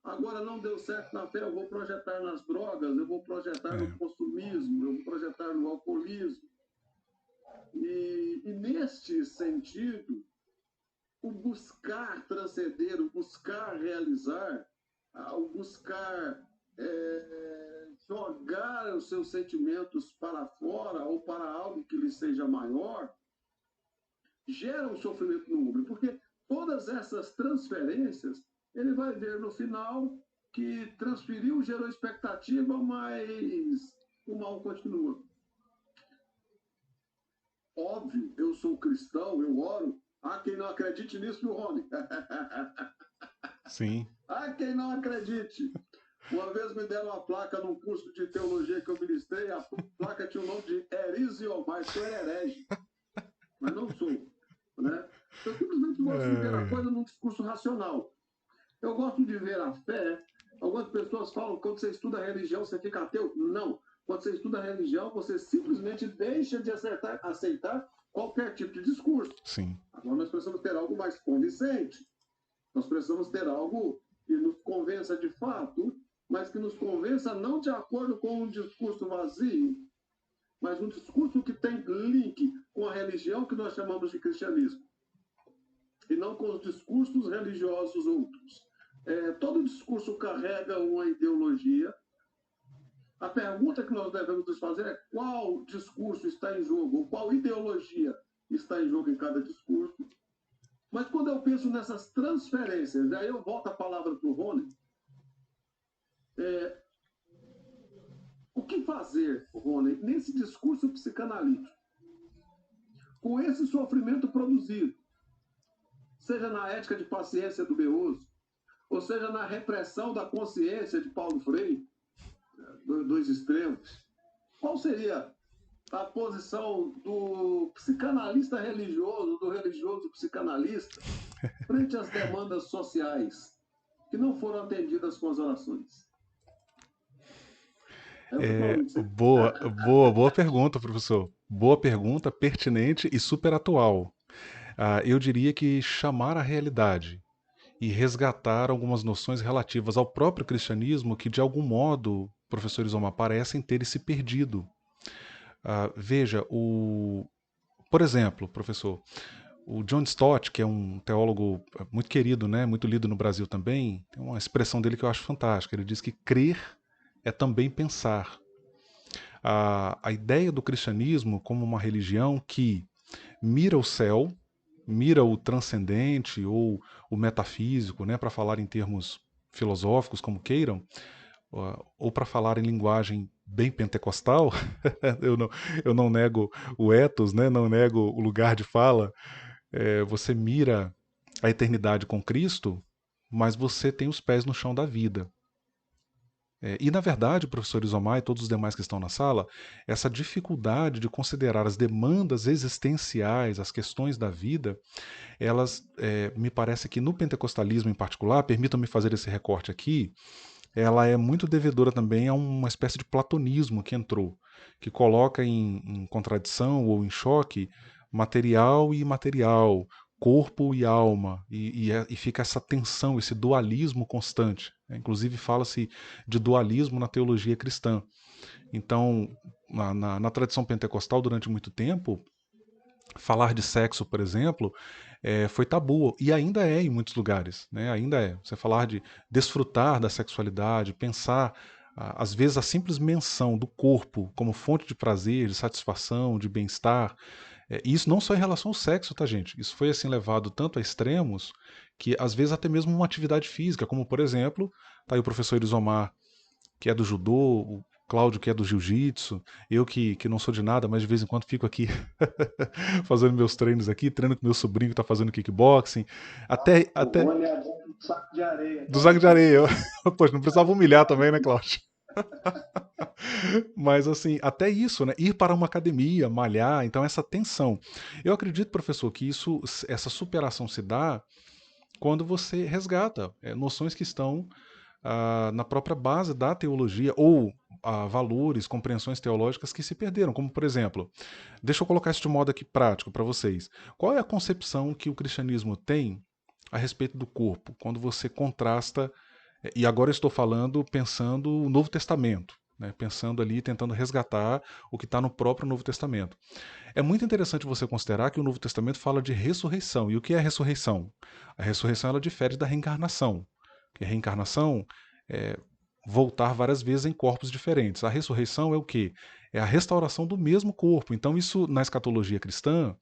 Agora não deu certo na fé, eu vou projetar nas drogas, eu vou projetar no consumismo, eu vou projetar no alcoolismo. E neste sentido, o buscar transcender, o buscar realizar, o buscar jogar os seus sentimentos para fora ou para algo que lhe seja maior, gera um sofrimento no homem, porque todas essas transferências, ele vai ver no final que transferiu, gerou expectativa, mas o mal continua. Óbvio, eu sou cristão, eu oro. Há quem não acredite nisso, viu, Rony? Sim. Há quem não acredite. Uma vez me deram uma placa num curso de teologia que eu ministrei, a placa tinha o nome de Erisiomar, que eu era herege. Mas não sou. Né? Eu simplesmente gosto de ver a coisa num discurso racional. Eu gosto de ver a fé. Algumas pessoas falam que quando você estuda a religião, você fica ateu. Não. Quando você estuda a religião, você simplesmente deixa de aceitar qualquer tipo de discurso. Sim. Agora nós precisamos ter algo mais convincente. Nós precisamos ter algo que nos convença de fato, mas que nos convença não de acordo com um discurso vazio, mas um discurso que tem link com a religião que nós chamamos de cristianismo. E não com os discursos religiosos outros. Todo discurso carrega uma ideologia. A pergunta que nós devemos nos fazer é qual discurso está em jogo, ou qual ideologia está em jogo em cada discurso. Mas quando eu penso nessas transferências, aí eu volto a palavra para o Rony, o que fazer, Rony, nesse discurso psicanalítico, com esse sofrimento produzido, seja na ética de paciência do Beoso, ou seja na repressão da consciência de Paulo Freire, dois extremos, qual seria a posição do psicanalista religioso, do religioso psicanalista, frente às demandas sociais que não foram atendidas com as orações? Boa pergunta, professor. Boa pergunta, pertinente e super atual. Eu diria que chamar a realidade e resgatar algumas noções relativas ao próprio cristianismo que, de algum modo, professor Isomar, parecem ter se perdido. Veja, por exemplo, professor, o John Stott, que é um teólogo muito querido, né, muito lido no Brasil também, tem uma expressão dele que eu acho fantástica. Ele diz que crer é também pensar. A ideia do cristianismo como uma religião que mira o céu, mira o transcendente ou o metafísico, né, para falar em termos filosóficos, como queiram, ou para falar em linguagem bem pentecostal, eu não nego o ethos, né, não nego o lugar de fala, você mira a eternidade com Cristo, mas você tem os pés no chão da vida. E, na verdade, professor Isomar e todos os demais que estão na sala, essa dificuldade de considerar as demandas existenciais, as questões da vida, elas, me parece que no pentecostalismo em particular, permitam-me fazer esse recorte aqui, ela é muito devedora também a uma espécie de platonismo que entrou, que coloca em contradição ou em choque material e imaterial, corpo e alma, e fica essa tensão, esse dualismo constante. Inclusive fala-se de dualismo na teologia cristã. Então, na tradição pentecostal, durante muito tempo, falar de sexo, por exemplo, foi tabu, e ainda é em muitos lugares, né? Ainda é. Você falar de desfrutar da sexualidade, pensar, às vezes, a simples menção do corpo como fonte de prazer, de satisfação, de bem-estar, e isso não só em relação ao sexo, tá, gente? Isso foi assim levado tanto a extremos que, às vezes, até mesmo uma atividade física, como, por exemplo, tá aí o professor Isomar, que é do judô, o Cláudio, que é do jiu-jitsu, eu que não sou de nada, mas de vez em quando fico aqui fazendo meus treinos aqui, treino com meu sobrinho que tá fazendo kickboxing, até O Rony é do saco de areia. do saco de areia. Poxa, não precisava humilhar também, né, Cláudio? Mas assim, até isso, né? Ir para uma academia, malhar, então essa tensão. Eu acredito, professor, que essa superação se dá quando você resgata noções que estão na própria base da teologia ou valores, compreensões teológicas que se perderam, como por exemplo, deixa eu colocar isso de modo aqui prático para vocês. Qual é a concepção que o cristianismo tem a respeito do corpo, quando você contrasta, e agora eu estou falando pensando o Novo Testamento, né, pensando ali, tentando resgatar o que está no próprio Novo Testamento. É muito interessante você considerar que o Novo Testamento fala de ressurreição. E o que é a ressurreição? A ressurreição ela difere da reencarnação. Porque a reencarnação é voltar várias vezes em corpos diferentes. A ressurreição é o quê? É a restauração do mesmo corpo. Então, isso na escatologia cristã,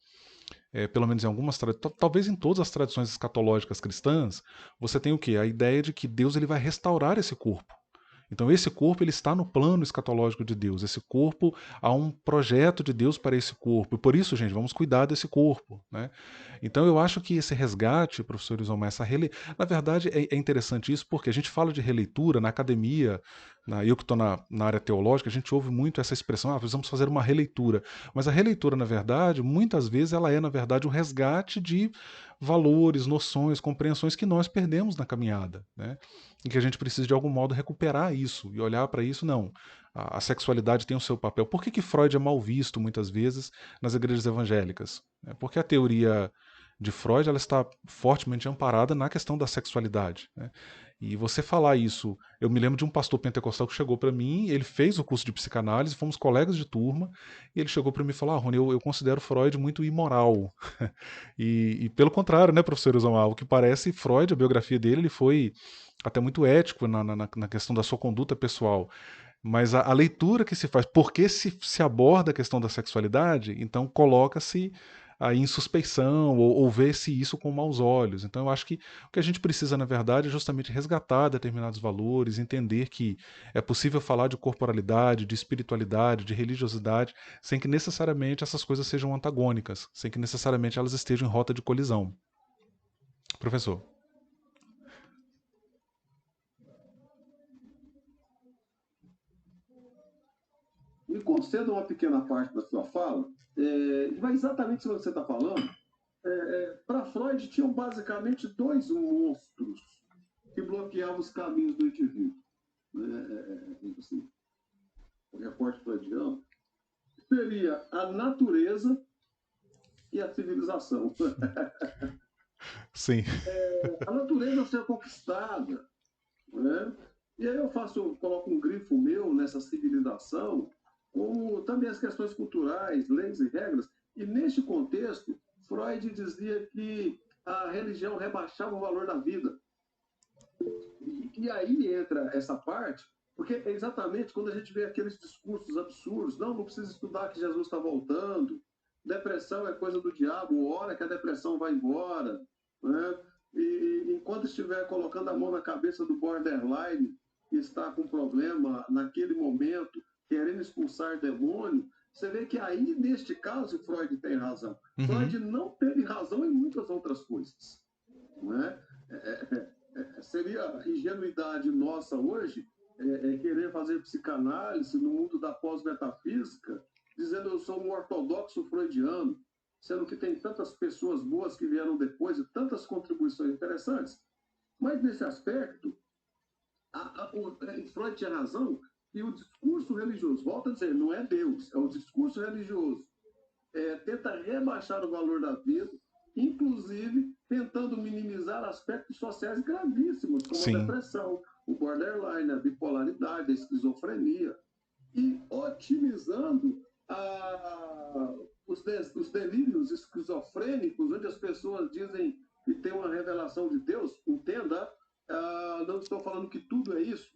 pelo menos em algumas talvez em todas as tradições escatológicas cristãs, você tem o quê? A ideia de que Deus ele vai restaurar esse corpo. Então esse corpo ele está no plano escatológico de Deus. Esse corpo, há um projeto de Deus para esse corpo. E por isso, gente, vamos cuidar desse corpo, né? Então eu acho que esse resgate, professor Isomar, na verdade é interessante isso porque a gente fala de releitura na academia, eu que estou na área teológica, a gente ouve muito essa expressão, precisamos fazer uma releitura. Mas a releitura, na verdade, muitas vezes ela é, na verdade, um resgate de valores, noções, compreensões que nós perdemos na caminhada, né? E que a gente precisa de algum modo recuperar isso e olhar para isso, não. A sexualidade tem o seu papel. Por que Freud é mal visto muitas vezes nas igrejas evangélicas? Porque a teoria de Freud ela está fortemente amparada na questão da sexualidade, né? E você falar isso, eu me lembro de um pastor pentecostal que chegou para mim, ele fez o curso de psicanálise, fomos colegas de turma, e ele chegou para mim e falou: Rony, eu considero Freud muito imoral. E pelo contrário, né, professor Isomar, o que parece, Freud, a biografia dele, ele foi até muito ético na questão da sua conduta pessoal. Mas a leitura que se faz, porque se aborda a questão da sexualidade, então coloca-se aí em suspeição ou vê-se isso com maus olhos. Então eu acho que o que a gente precisa, na verdade, é justamente resgatar determinados valores, entender que é possível falar de corporalidade, de espiritualidade, de religiosidade, sem que necessariamente essas coisas sejam antagônicas, sem que necessariamente elas estejam em rota de colisão. Professor. Me conceda uma pequena parte da sua fala, vai exatamente sobre o que você está falando. Para Freud, tinham basicamente dois monstros que bloqueavam os caminhos do indivíduo. Assim, o recorte freudiano seria a natureza e a civilização. Sim. A natureza ser conquistada, né? E aí eu coloco um grifo meu nessa civilização, como também as questões culturais, leis e regras. E neste contexto, Freud dizia que a religião rebaixava o valor da vida. E aí entra essa parte, porque é exatamente quando a gente vê aqueles discursos absurdos, não precisa estudar que Jesus está voltando, depressão é coisa do diabo, hora que a depressão vai embora, né? E enquanto estiver colocando a mão na cabeça do borderline, que está com problema naquele momento, querendo expulsar demônio, você vê que aí, neste caso, Freud tem razão. Freud não teve razão em muitas outras coisas. Não é? Seria ingenuidade nossa hoje querer fazer psicanálise no mundo da pós-metafísica, dizendo eu sou um ortodoxo freudiano, sendo que tem tantas pessoas boas que vieram depois e tantas contribuições interessantes. Mas, nesse aspecto, Freud tinha razão e o discurso religioso, volta a dizer, não é Deus, é o discurso religioso, tenta rebaixar o valor da vida, inclusive tentando minimizar aspectos sociais gravíssimos, como a depressão, o borderline, a bipolaridade, a esquizofrenia, e otimizando os delírios esquizofrênicos, onde as pessoas dizem que tem uma revelação de Deus. Entenda, não estou falando que tudo é isso,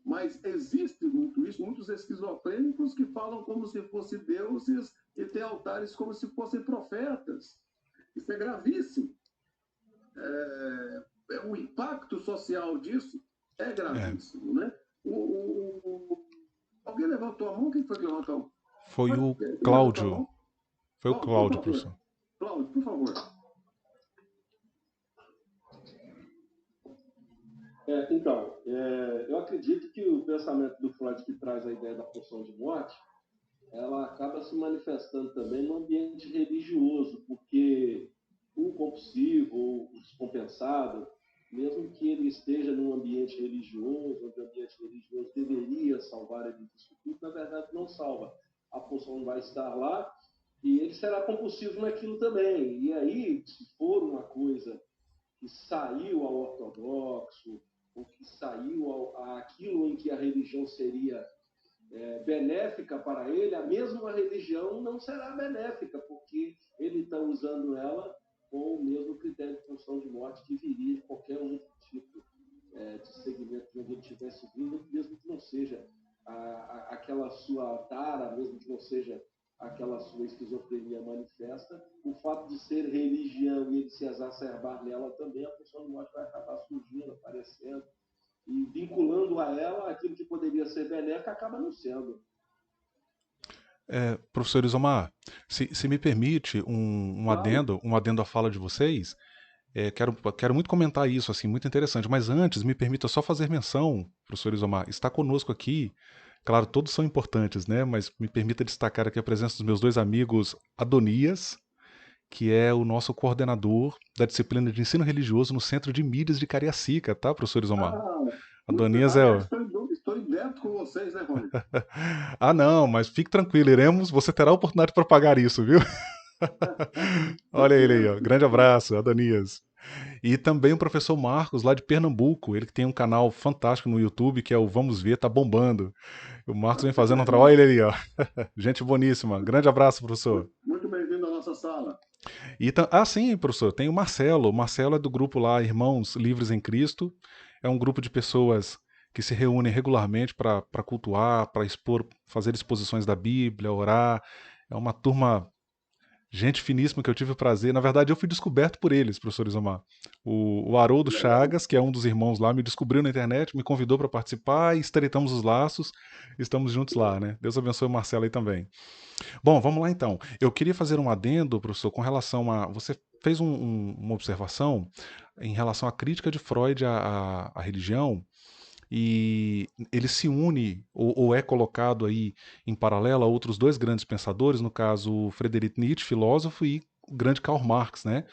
mas existe muito isso, muitos esquizofrênicos que falam como se fossem deuses e têm altares como se fossem profetas. Isso é gravíssimo. O impacto social disso é gravíssimo, né? Alguém levantou a mão? Quem foi que levantou a mão? Foi o Cláudio. Foi o Cláudio, professor. Cláudio, por favor. Então, eu acredito que o pensamento do Freud que traz a ideia da pulsão de morte, ela acaba se manifestando também no ambiente religioso, porque o compulsivo ou o descompensado, mesmo que ele esteja num ambiente religioso, onde o ambiente religioso deveria salvar ele disso tudo, na verdade não salva. A pulsão vai estar lá e ele será compulsivo naquilo também. E aí, se for uma coisa que saiu ao ortodoxo, ou que saiu àquilo em que a religião seria benéfica para ele, a mesma religião não será benéfica, porque ele está usando ela com o mesmo critério de função de morte que viria de qualquer outro tipo de segmento de onde ele estivesse vindo, mesmo que não seja aquela sua tara, mesmo que não seja aquela sua esquizofrenia manifesta, o fato de ser religião e ele se exacerbar nela também, a função de morte vai acabar surgindo, aparecendo, e vinculando a ela aquilo que poderia ser benéfico acaba não sendo. Professor Isomar, se me permite um adendo à fala de vocês, quero muito comentar isso, assim, muito interessante, mas antes me permita só fazer menção, professor Isomar, está conosco aqui, claro, todos são importantes, né, mas me permita destacar aqui a presença dos meus dois amigos Adonias, que é o nosso coordenador da disciplina de ensino religioso no Centro de Mídias de Cariacica, tá, professor Isomar? Adonias Estou em débito com vocês, né, Rony? Não, mas fique tranquilo, você terá a oportunidade de propagar isso, viu? Olha ele aí, ó. Grande abraço, Adonias. E também o professor Marcos, lá de Pernambuco, ele que tem um canal fantástico no YouTube, que é o Vamos Ver, tá bombando. O Marcos vem fazendo um trabalho, olha ele aí, ó. Gente boníssima. Grande abraço, professor. Muito bem-vindo à nossa sala. Sim, professor, tem o Marcelo. O Marcelo é do grupo lá, Irmãos Livres em Cristo. É um grupo de pessoas que se reúnem regularmente para cultuar, para expor, fazer exposições da Bíblia, orar. É uma turma, gente finíssima que eu tive o prazer. Na verdade, eu fui descoberto por eles, professor Isomar. O Haroldo Chagas, que é um dos irmãos lá, me descobriu na internet, me convidou para participar e estreitamos os laços. Estamos juntos lá, né? Deus abençoe o Marcelo aí também. Bom, vamos lá então. Eu queria fazer um adendo, professor, com relação a... Você fez uma observação em relação à crítica de Freud à religião, e ele se une, ou é colocado aí em paralelo a outros dois grandes pensadores, no caso, Friedrich Nietzsche, filósofo, e o grande Karl Marx, né?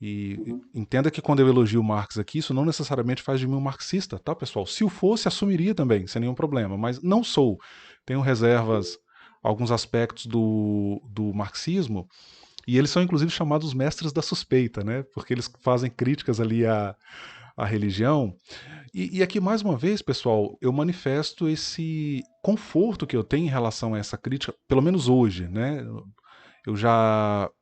E entenda que quando eu elogio Marx aqui, isso não necessariamente faz de mim um marxista, tá, pessoal? Se o fosse, assumiria também, sem nenhum problema, mas não sou. Tenho reservas alguns aspectos do marxismo, e eles são inclusive chamados os mestres da suspeita, né? Porque eles fazem críticas ali à religião. E aqui, mais uma vez, pessoal, eu manifesto esse conforto que eu tenho em relação a essa crítica, pelo menos hoje, né?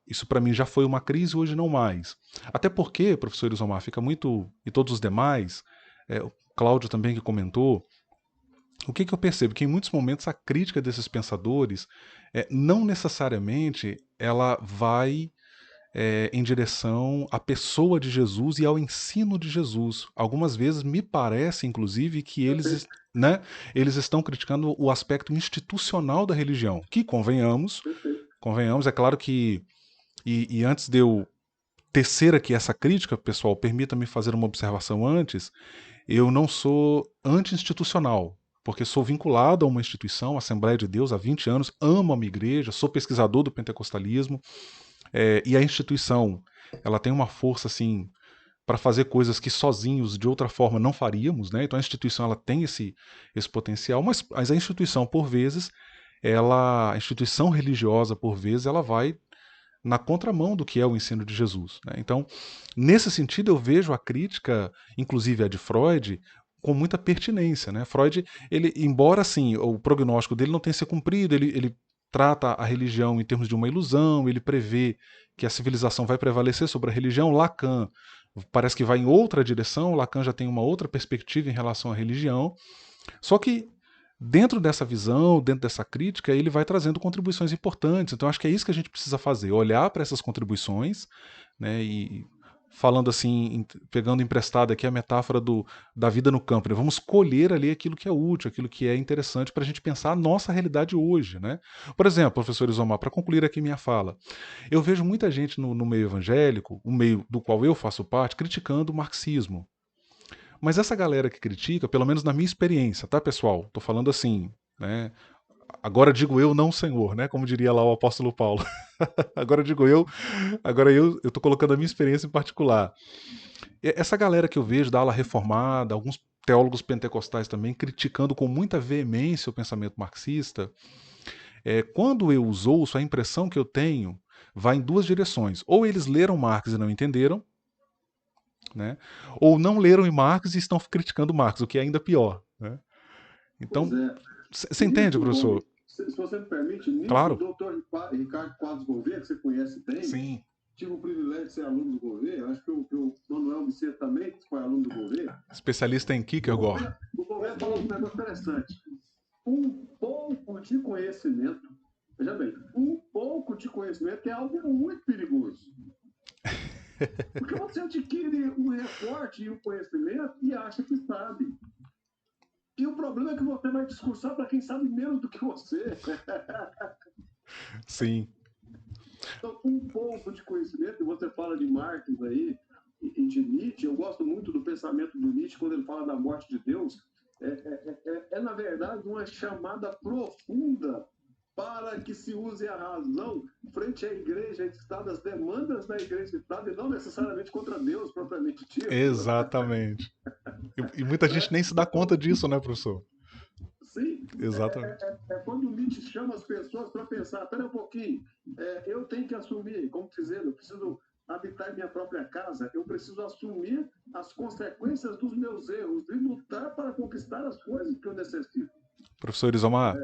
Isso para mim já foi uma crise, hoje não mais. Até porque, professor Isomar, fica muito, e todos os demais, o Cláudio também que comentou, o que eu percebo? Que em muitos momentos a crítica desses pensadores, não necessariamente ela vai em direção à pessoa de Jesus e ao ensino de Jesus. Algumas vezes me parece, inclusive, que né, eles estão criticando o aspecto institucional da religião, que, convenhamos, é claro que, e antes de eu tecer aqui essa crítica, pessoal, permita-me fazer uma observação antes, eu não sou anti-institucional, porque sou vinculado a uma instituição, a Assembleia de Deus, há 20 anos, amo a minha igreja, sou pesquisador do pentecostalismo, e a instituição, ela tem uma força, assim, para fazer coisas que sozinhos, de outra forma, não faríamos, né? Então a instituição, ela tem esse potencial, mas a instituição, por vezes, a instituição religiosa, por vezes, ela vai na contramão do que é o ensino de Jesus, né? Então, nesse sentido, eu vejo a crítica, inclusive a de Freud, com muita pertinência, né? Freud, ele, embora assim, o prognóstico dele não tenha se cumprido, ele trata a religião em termos de uma ilusão, ele prevê que a civilização vai prevalecer sobre a religião. Lacan parece que vai em outra direção, Lacan já tem uma outra perspectiva em relação à religião, só que dentro dessa visão, dentro dessa crítica, ele vai trazendo contribuições importantes. Então acho que é isso que a gente precisa fazer, olhar para essas contribuições, né, e falando assim, pegando emprestado aqui a metáfora da vida no campo, né? Vamos colher ali aquilo que é útil, aquilo que é interessante para a gente pensar a nossa realidade hoje, né? Por exemplo, professor Isomar, para concluir aqui minha fala, eu vejo muita gente no meio evangélico, o meio do qual eu faço parte, criticando o marxismo. Mas essa galera que critica, pelo menos na minha experiência, tá, pessoal? Tô falando assim, né? Agora digo eu, não o Senhor, né? Como diria lá o apóstolo Paulo. Agora digo eu, agora eu tô colocando a minha experiência em particular. Essa galera que eu vejo da ala reformada, alguns teólogos pentecostais também, criticando com muita veemência o pensamento marxista, quando eu os ouço, a impressão que eu tenho vai em duas direções. Ou eles leram Marx e não entenderam, né? Ou não leram Marx e estão criticando Marx, o que é ainda pior, né? Então, você entende, professor? Se você me permite, nisso, claro. O doutor Ricardo Quadros Gouveia, que você conhece bem, sim, tive o privilégio de ser aluno do Gouveia, acho que o Manuel Vicente também foi aluno do Gouveia. Especialista em Kierkegaard. O Gouveia falou um negócio interessante. Um pouco de conhecimento, veja bem, um pouco de conhecimento é algo muito perigoso. Porque você adquire um reporte e um conhecimento e acha que sabe. E o problema é que você vai discursar para quem sabe menos do que você. Sim. Então, um pouco de conhecimento, e você fala de Marx aí, e de Nietzsche, eu gosto muito do pensamento do Nietzsche quando ele fala da morte de Deus, na verdade, uma chamada profunda para que se use a razão frente à igreja e Estado, as demandas da igreja e Estado, e não necessariamente contra Deus propriamente dito. Exatamente. E muita gente nem se dá conta disso, né, professor? Sim. Exatamente. Quando o Nietzsche chama as pessoas para pensar, espera um pouquinho, eu tenho que assumir, como dizendo, eu preciso habitar em minha própria casa, eu preciso assumir as consequências dos meus erros e lutar para conquistar as coisas que eu necessito. Professor Isomar,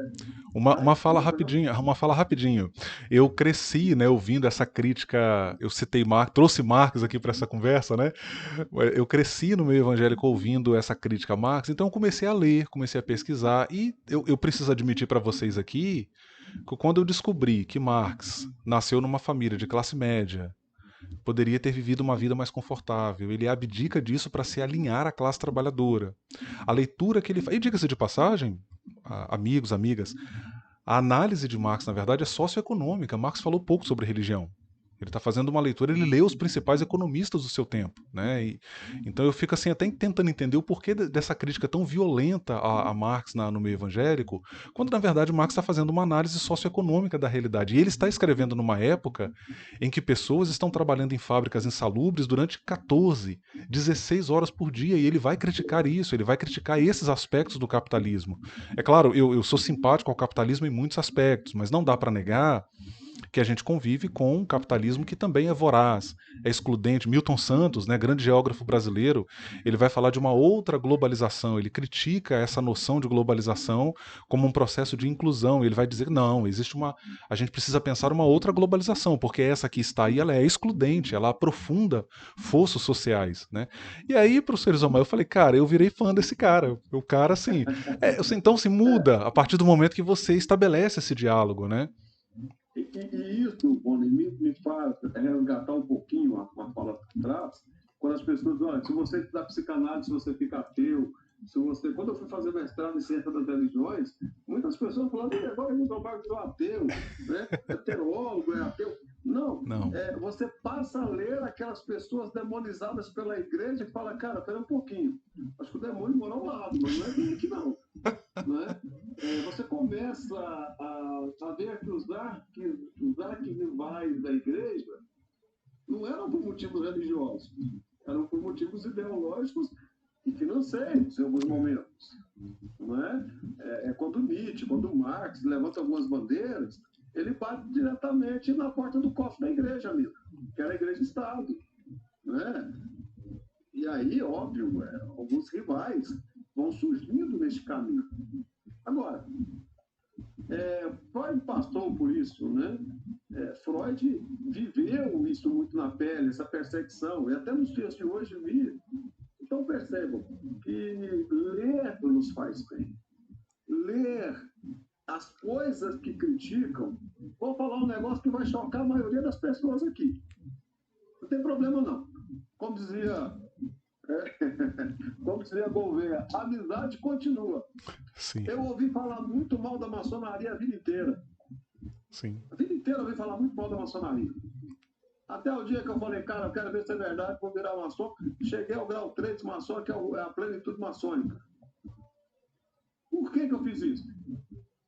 uma fala rapidinho. Eu cresci, né, ouvindo essa crítica, eu citei Marx, trouxe Marx aqui para essa conversa, né? Eu cresci no meio evangélico ouvindo essa crítica a Marx, então eu comecei a ler, comecei a pesquisar, e eu preciso admitir para vocês aqui que quando eu descobri que Marx nasceu numa família de classe média, poderia ter vivido uma vida mais confortável, ele abdica disso para se alinhar à classe trabalhadora. A leitura que ele faz, e diga-se de passagem, amigos, amigas, a análise de Marx, na verdade, é socioeconômica. Marx falou pouco sobre religião. Ele está fazendo uma leitura, ele lê os principais economistas do seu tempo, né? Então eu fico assim até tentando entender o porquê dessa crítica tão violenta a Marx no meio evangélico, quando na verdade Marx está fazendo uma análise socioeconômica da realidade. E ele está escrevendo numa época em que pessoas estão trabalhando em fábricas insalubres durante 14, 16 horas por dia, e ele vai criticar isso, ele vai criticar esses aspectos do capitalismo. É claro, eu sou simpático ao capitalismo em muitos aspectos, mas não dá para negar porque a gente convive com um capitalismo que também é voraz, é excludente. Milton Santos, né, grande geógrafo brasileiro, ele vai falar de uma outra globalização, ele critica essa noção de globalização como um processo de inclusão, ele vai dizer, não, a gente precisa pensar uma outra globalização, porque essa que está aí, ela é excludente, ela aprofunda fossos sociais, né? E aí, para o Serizomar, eu falei, cara, eu virei fã desse cara. O cara, assim, então se muda a partir do momento que você estabelece esse diálogo, né? E isso, Rony, me faz resgatar um pouquinho a fala atrás, quando as pessoas dizem, olha, se você estudar psicanálise, você fica ateu. Quando eu fui fazer mestrado em ciência das religiões, muitas pessoas falavam, agora eu sou ateu, né? É teólogo, é ateu. Não. Você passa a ler aquelas pessoas demonizadas pela igreja e fala, cara, pera um pouquinho, acho que o demônio mora ao lado, mas não é bem aqui não. Né? Você começa a ver que os arquirrivais da igreja não eram por motivos religiosos, eram por motivos ideológicos e financeiros em alguns momentos. Não é? Quando Nietzsche, quando Marx levanta algumas bandeiras, ele bate diretamente na porta do cofre da igreja mesmo, que era a igreja-estado. Né? E aí, óbvio, alguns rivais vão surgindo neste caminho. Agora, Freud passou por isso, né? Freud viveu isso muito na pele, essa perseguição, e até nos dias de hoje vive. Então percebam que ler nos faz bem. Ler as coisas que criticam, vou falar um negócio que vai chocar a maioria das pessoas aqui. Não tem problema não. Como dizia Gouveia, a amizade continua. Sim. Eu ouvi falar muito mal da maçonaria a vida inteira. Sim. A vida inteira eu ouvi falar muito mal da maçonaria. Até o dia que eu falei, cara, eu quero ver se é verdade, vou virar maçom. Cheguei ao grau 3 de maçom, que é a plenitude maçônica. Por que eu fiz isso?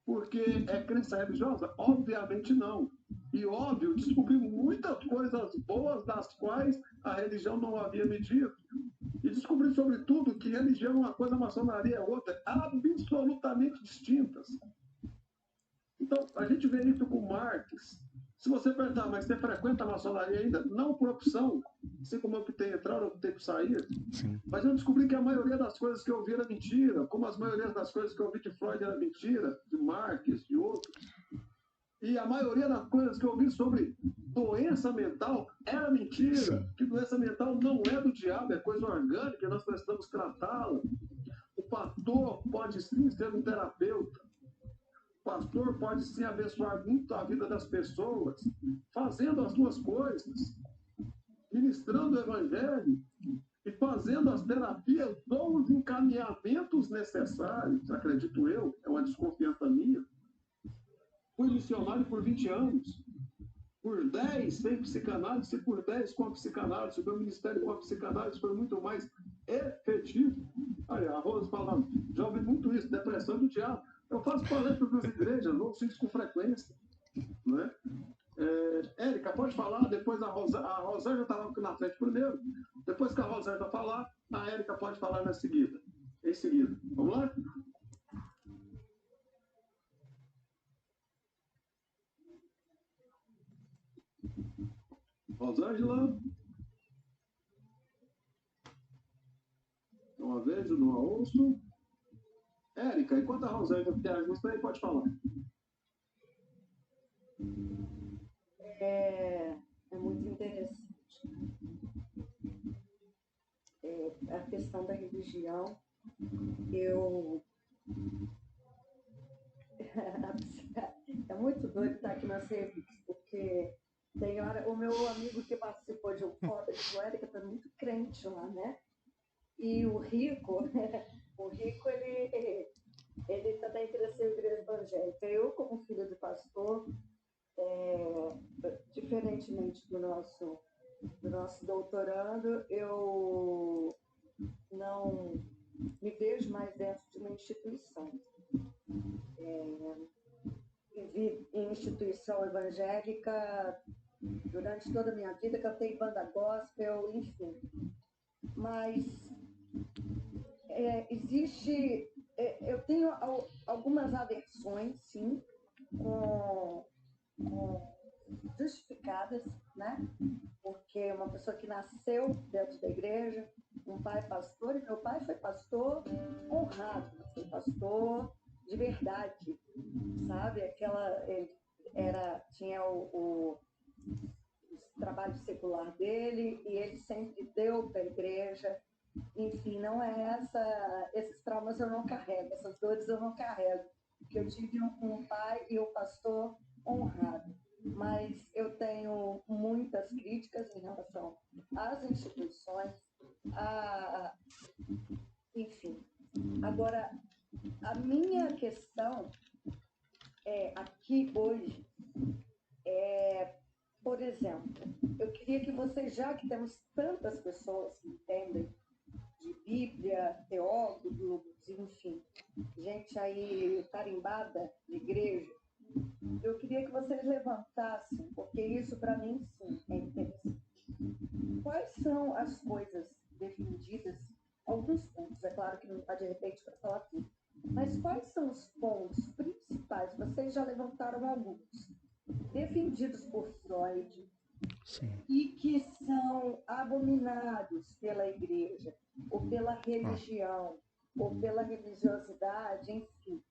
Porque é crença religiosa? Obviamente não. E óbvio, descobri muitas coisas boas das quais a religião não havia me dito. E descobri, sobretudo, que religião é uma coisa, maçonaria é outra, absolutamente distintas. Então, a gente vê isso com Marx. Se você perguntar, mas você frequenta a maçonaria ainda? Não por opção, assim como eu optei entrar, eu optei por sair. Sim. Mas eu descobri que a maioria das coisas que eu ouvi era mentira, como as maiorias das coisas que eu ouvi de Freud era mentira, de Marx, de outros. E a maioria das coisas que eu ouvi sobre doença mental era mentira. Sim. Que doença mental não é do diabo, é coisa orgânica, nós precisamos tratá-la. O pastor pode sim ser um terapeuta. O pastor pode sim abençoar muito a vida das pessoas, fazendo as suas coisas, ministrando o evangelho e fazendo as terapias ou os encaminhamentos necessários, acredito eu, é uma desconfiança minha. Fui missionário por 20 anos. Por 10 sem psicanálise e por 10 com a psicanálise. O meu ministério com a psicanálise foi muito mais efetivo. Olha, a Rosa falando, já ouvi muito isso, depressão do diabo. Eu faço palestras nas igrejas, não sinto com frequência. Não é? Érica, pode falar, depois a Rosângela está lá na frente primeiro. Depois que a Rosângela falar, a Érica pode falar em seguida. Vamos lá? Rosângela? Não a vejo, não a ouço. Érica, enquanto a Rosângela tem ajuda aí, pode falar. É muito interessante. A questão da religião, é muito doido estar aqui na serviço, porque tem hora, o meu amigo que participou de um fórum, ele falou, Érica, tá muito crente lá, né? E o Rico, ele também cresceu em igreja evangélica. Eu, como filho de pastor, diferentemente do nosso doutorando, eu não me vejo mais dentro de uma instituição. Vivi em instituição evangélica durante toda a minha vida, cantei banda gospel, enfim. Mas eu tenho algumas aversões, sim, com justificadas, né? Porque uma pessoa que nasceu dentro da igreja, um pai pastor, e meu pai foi pastor honrado, foi pastor de verdade, sabe? Ele tinha o trabalho secular dele e ele sempre deu para a igreja. Enfim, não é esses traumas eu não carrego, essas dores eu não carrego, porque eu tive um pai e um pastor honrado. Mas eu tenho muitas críticas em relação às instituições, enfim. Agora, a minha questão aqui hoje por exemplo, eu queria que vocês, já que temos tantas pessoas que entendem de Bíblia, teólogos, enfim, gente aí tarimbada de igreja, eu queria que vocês levantassem, porque isso para mim sim é interessante. Quais são as coisas defendidas, alguns pontos, é claro que não está de repente para falar tudo, mas quais são os pontos principais, vocês já levantaram alguns, defendidos por Freud, Sim. e que são abominados pela igreja, ou pela religião, ou pela religiosidade, enfim.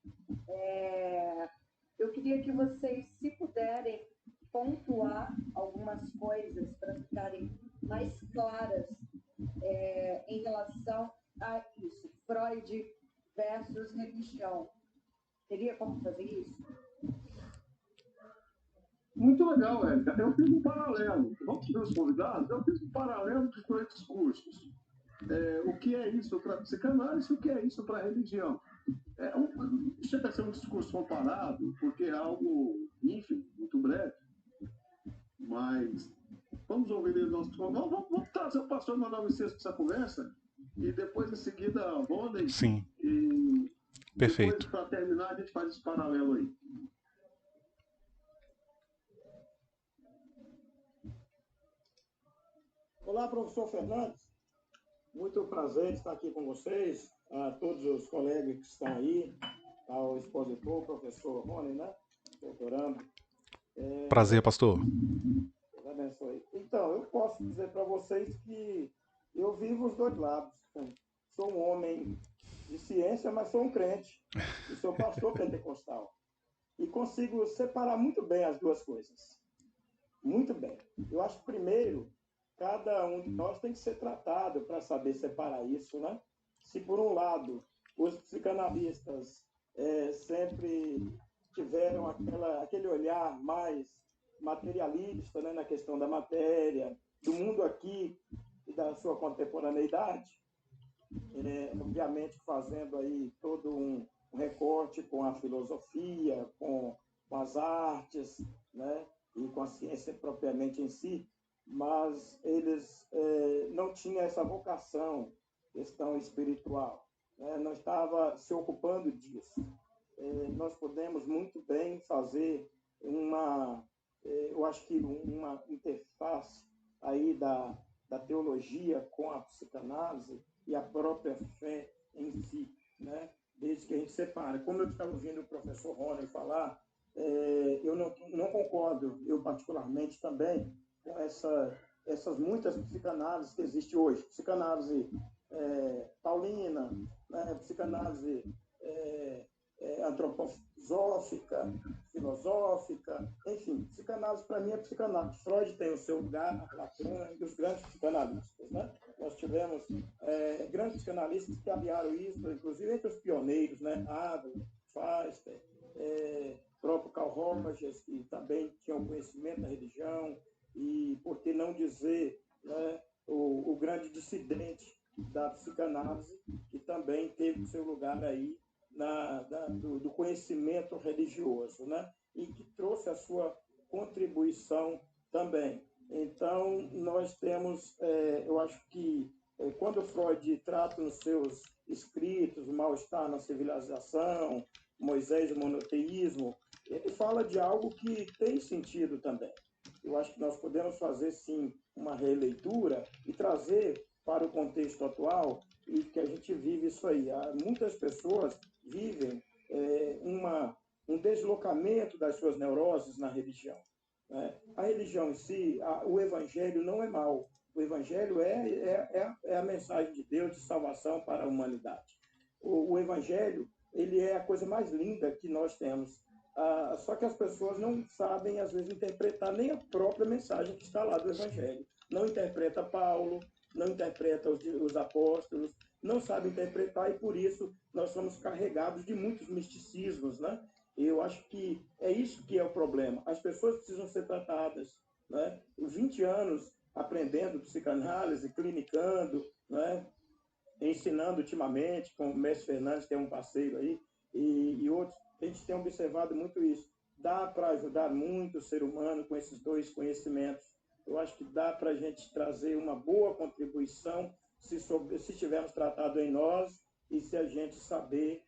Eu queria que vocês, se puderem, pontuar algumas coisas para ficarem mais claras em relação a isso, Freud versus religião. Teria como fazer isso? Muito legal, Érica. Eu fiz um paralelo. Vamos ver os convidados? Eu fiz um paralelo de dois discursos. O que é isso para a psicanálise e o que é isso para a religião. Chega a ser um discurso comparado, porque é algo ínfimo, muito breve. Mas vamos ouvir o nosso... Vamos trazer o pastor Manuel Vicente para essa conversa e depois, em seguida, a Rony. Sim. E perfeito. Depois, para terminar, a gente faz esse paralelo aí. Olá, professor Fernandes. Muito prazer estar aqui com vocês, a todos os colegas que estão aí, ao expositor, professor Rony, né? Doutorando. Prazer, pastor. Deus abençoe. Então, eu posso dizer para vocês que eu vivo os dois lados. Sou um homem de ciência, mas sou um crente. E sou pastor pentecostal. E consigo separar muito bem as duas coisas. Muito bem. Eu acho que, primeiro, cada um de nós tem que ser tratado para saber separar isso, né? Se, por um lado, os psicanalistas sempre tiveram aquele olhar mais materialista, né, na questão da matéria, do mundo aqui e da sua contemporaneidade, obviamente fazendo aí todo um recorte com a filosofia, com as artes, né, e com a ciência propriamente em si, mas eles não tinham essa vocação, questão espiritual, né? Não estava se ocupando disso. Nós podemos muito bem fazer eu acho que uma interface aí da teologia com a psicanálise e a própria fé em si, né? Desde que a gente separa. Como eu estava ouvindo o professor Rony falar, eu não concordo, eu particularmente também, com essas muitas psicanálises que existem hoje. Psicanálise paulina, né? Psicanálise antroposófica, filosófica, enfim, psicanálise para mim é psicanálise. Freud tem o seu lugar, Lacan e os grandes psicanalistas, né? Nós tivemos grandes psicanalistas que aliaram isso, inclusive entre os pioneiros, né? Adler, Feister, próprio Carl Rogers, que também tinha um conhecimento da religião, e, por que não dizer, né, o grande dissidente da psicanálise, que também teve o seu lugar aí do conhecimento religioso, né? E que trouxe a sua contribuição também. Então, nós temos, eu acho que, quando Freud trata nos seus escritos o mal-estar na civilização, Moisés e o monoteísmo, ele fala de algo que tem sentido também. Eu acho que nós podemos fazer, sim, uma releitura e trazer para o contexto atual e que a gente vive isso aí. Muitas pessoas vivem um deslocamento das suas neuroses na religião. né? A religião em si, o evangelho não é mal. O evangelho é a mensagem de Deus de salvação para a humanidade. O evangelho, ele é a coisa mais linda que nós temos. Só que as pessoas não sabem, às vezes, interpretar nem a própria mensagem que está lá do evangelho. Não interpreta Paulo, não interpreta os apóstolos, não sabe interpretar, e por isso nós somos carregados de muitos misticismos, né? Eu acho que é isso que é o problema. As pessoas precisam ser tratadas, né? 20 anos aprendendo psicanálise, clinicando, né? Ensinando ultimamente, com o mestre Fernandes, que é um parceiro aí, e outros, a gente tem observado muito isso. Dá para ajudar muito o ser humano com esses dois conhecimentos. Eu acho que dá para a gente trazer uma boa contribuição se tivermos tratado em nós e se a gente saber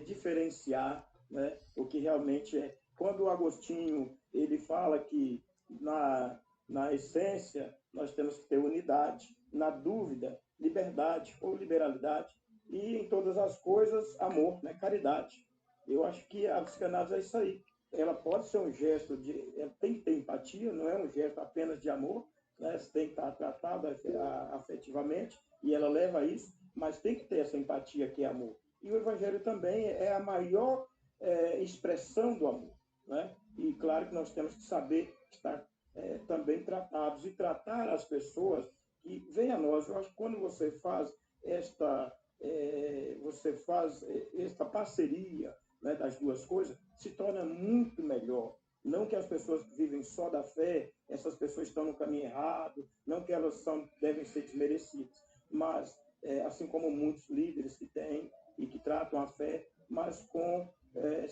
diferenciar, né, o que realmente é. Quando o Agostinho ele fala que na essência nós temos que ter unidade, na dúvida, liberdade ou liberalidade, e em todas as coisas, amor, né, caridade. Eu acho que a psicanálise é isso aí. Ela pode ser um gesto ela tem que ter empatia, não é um gesto apenas de amor, né? Você tem que estar tratado afetivamente, e ela leva a isso, mas tem que ter essa empatia que é amor. E o Evangelho também é a maior expressão do amor, né? E claro que nós temos que saber estar também tratados e tratar as pessoas que vêm a nós. Eu acho que quando você faz esta parceria, né, das duas coisas, se torna muito melhor. Não que as pessoas que vivem só da fé, essas pessoas estão no caminho errado, não que elas devem ser desmerecidas, mas, assim como muitos líderes que têm e que tratam a fé, mas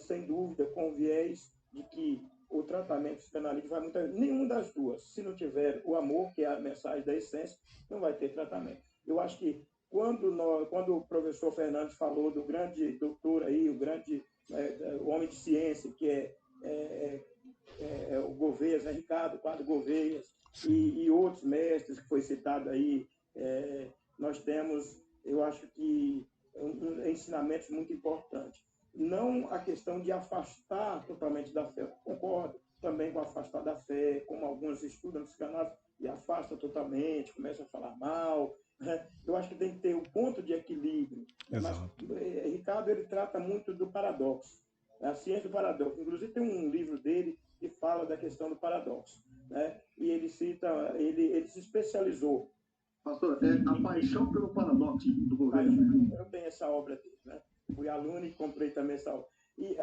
sem dúvida, com viés de que o tratamento psicanalítico vai muito... Nenhum das duas. Se não tiver o amor, que é a mensagem da essência, não vai ter tratamento. Eu acho que quando o professor Fernandes falou do grande doutor aí, o grande homem de ciência, que é o Gouveia, Ricardo Quadro Gouveia, e outros mestres que foi citado aí, nós temos, eu acho que, ensinamentos muito importantes. Não a questão de afastar totalmente da fé. Eu concordo também com afastar da fé, como alguns estudam psicanálise e afastam totalmente, começam a falar mal. Eu acho que tem que ter o ponto de equilíbrio. Mas Ricardo ele trata muito do paradoxo, a ciência do paradoxo. Inclusive tem um livro dele que fala da questão do paradoxo, né? E ele cita, ele se especializou. Pastor, A Paixão pelo Paradoxo do Governo. Eu tenho essa obra dele, né? Fui aluno e comprei também essa obra. E,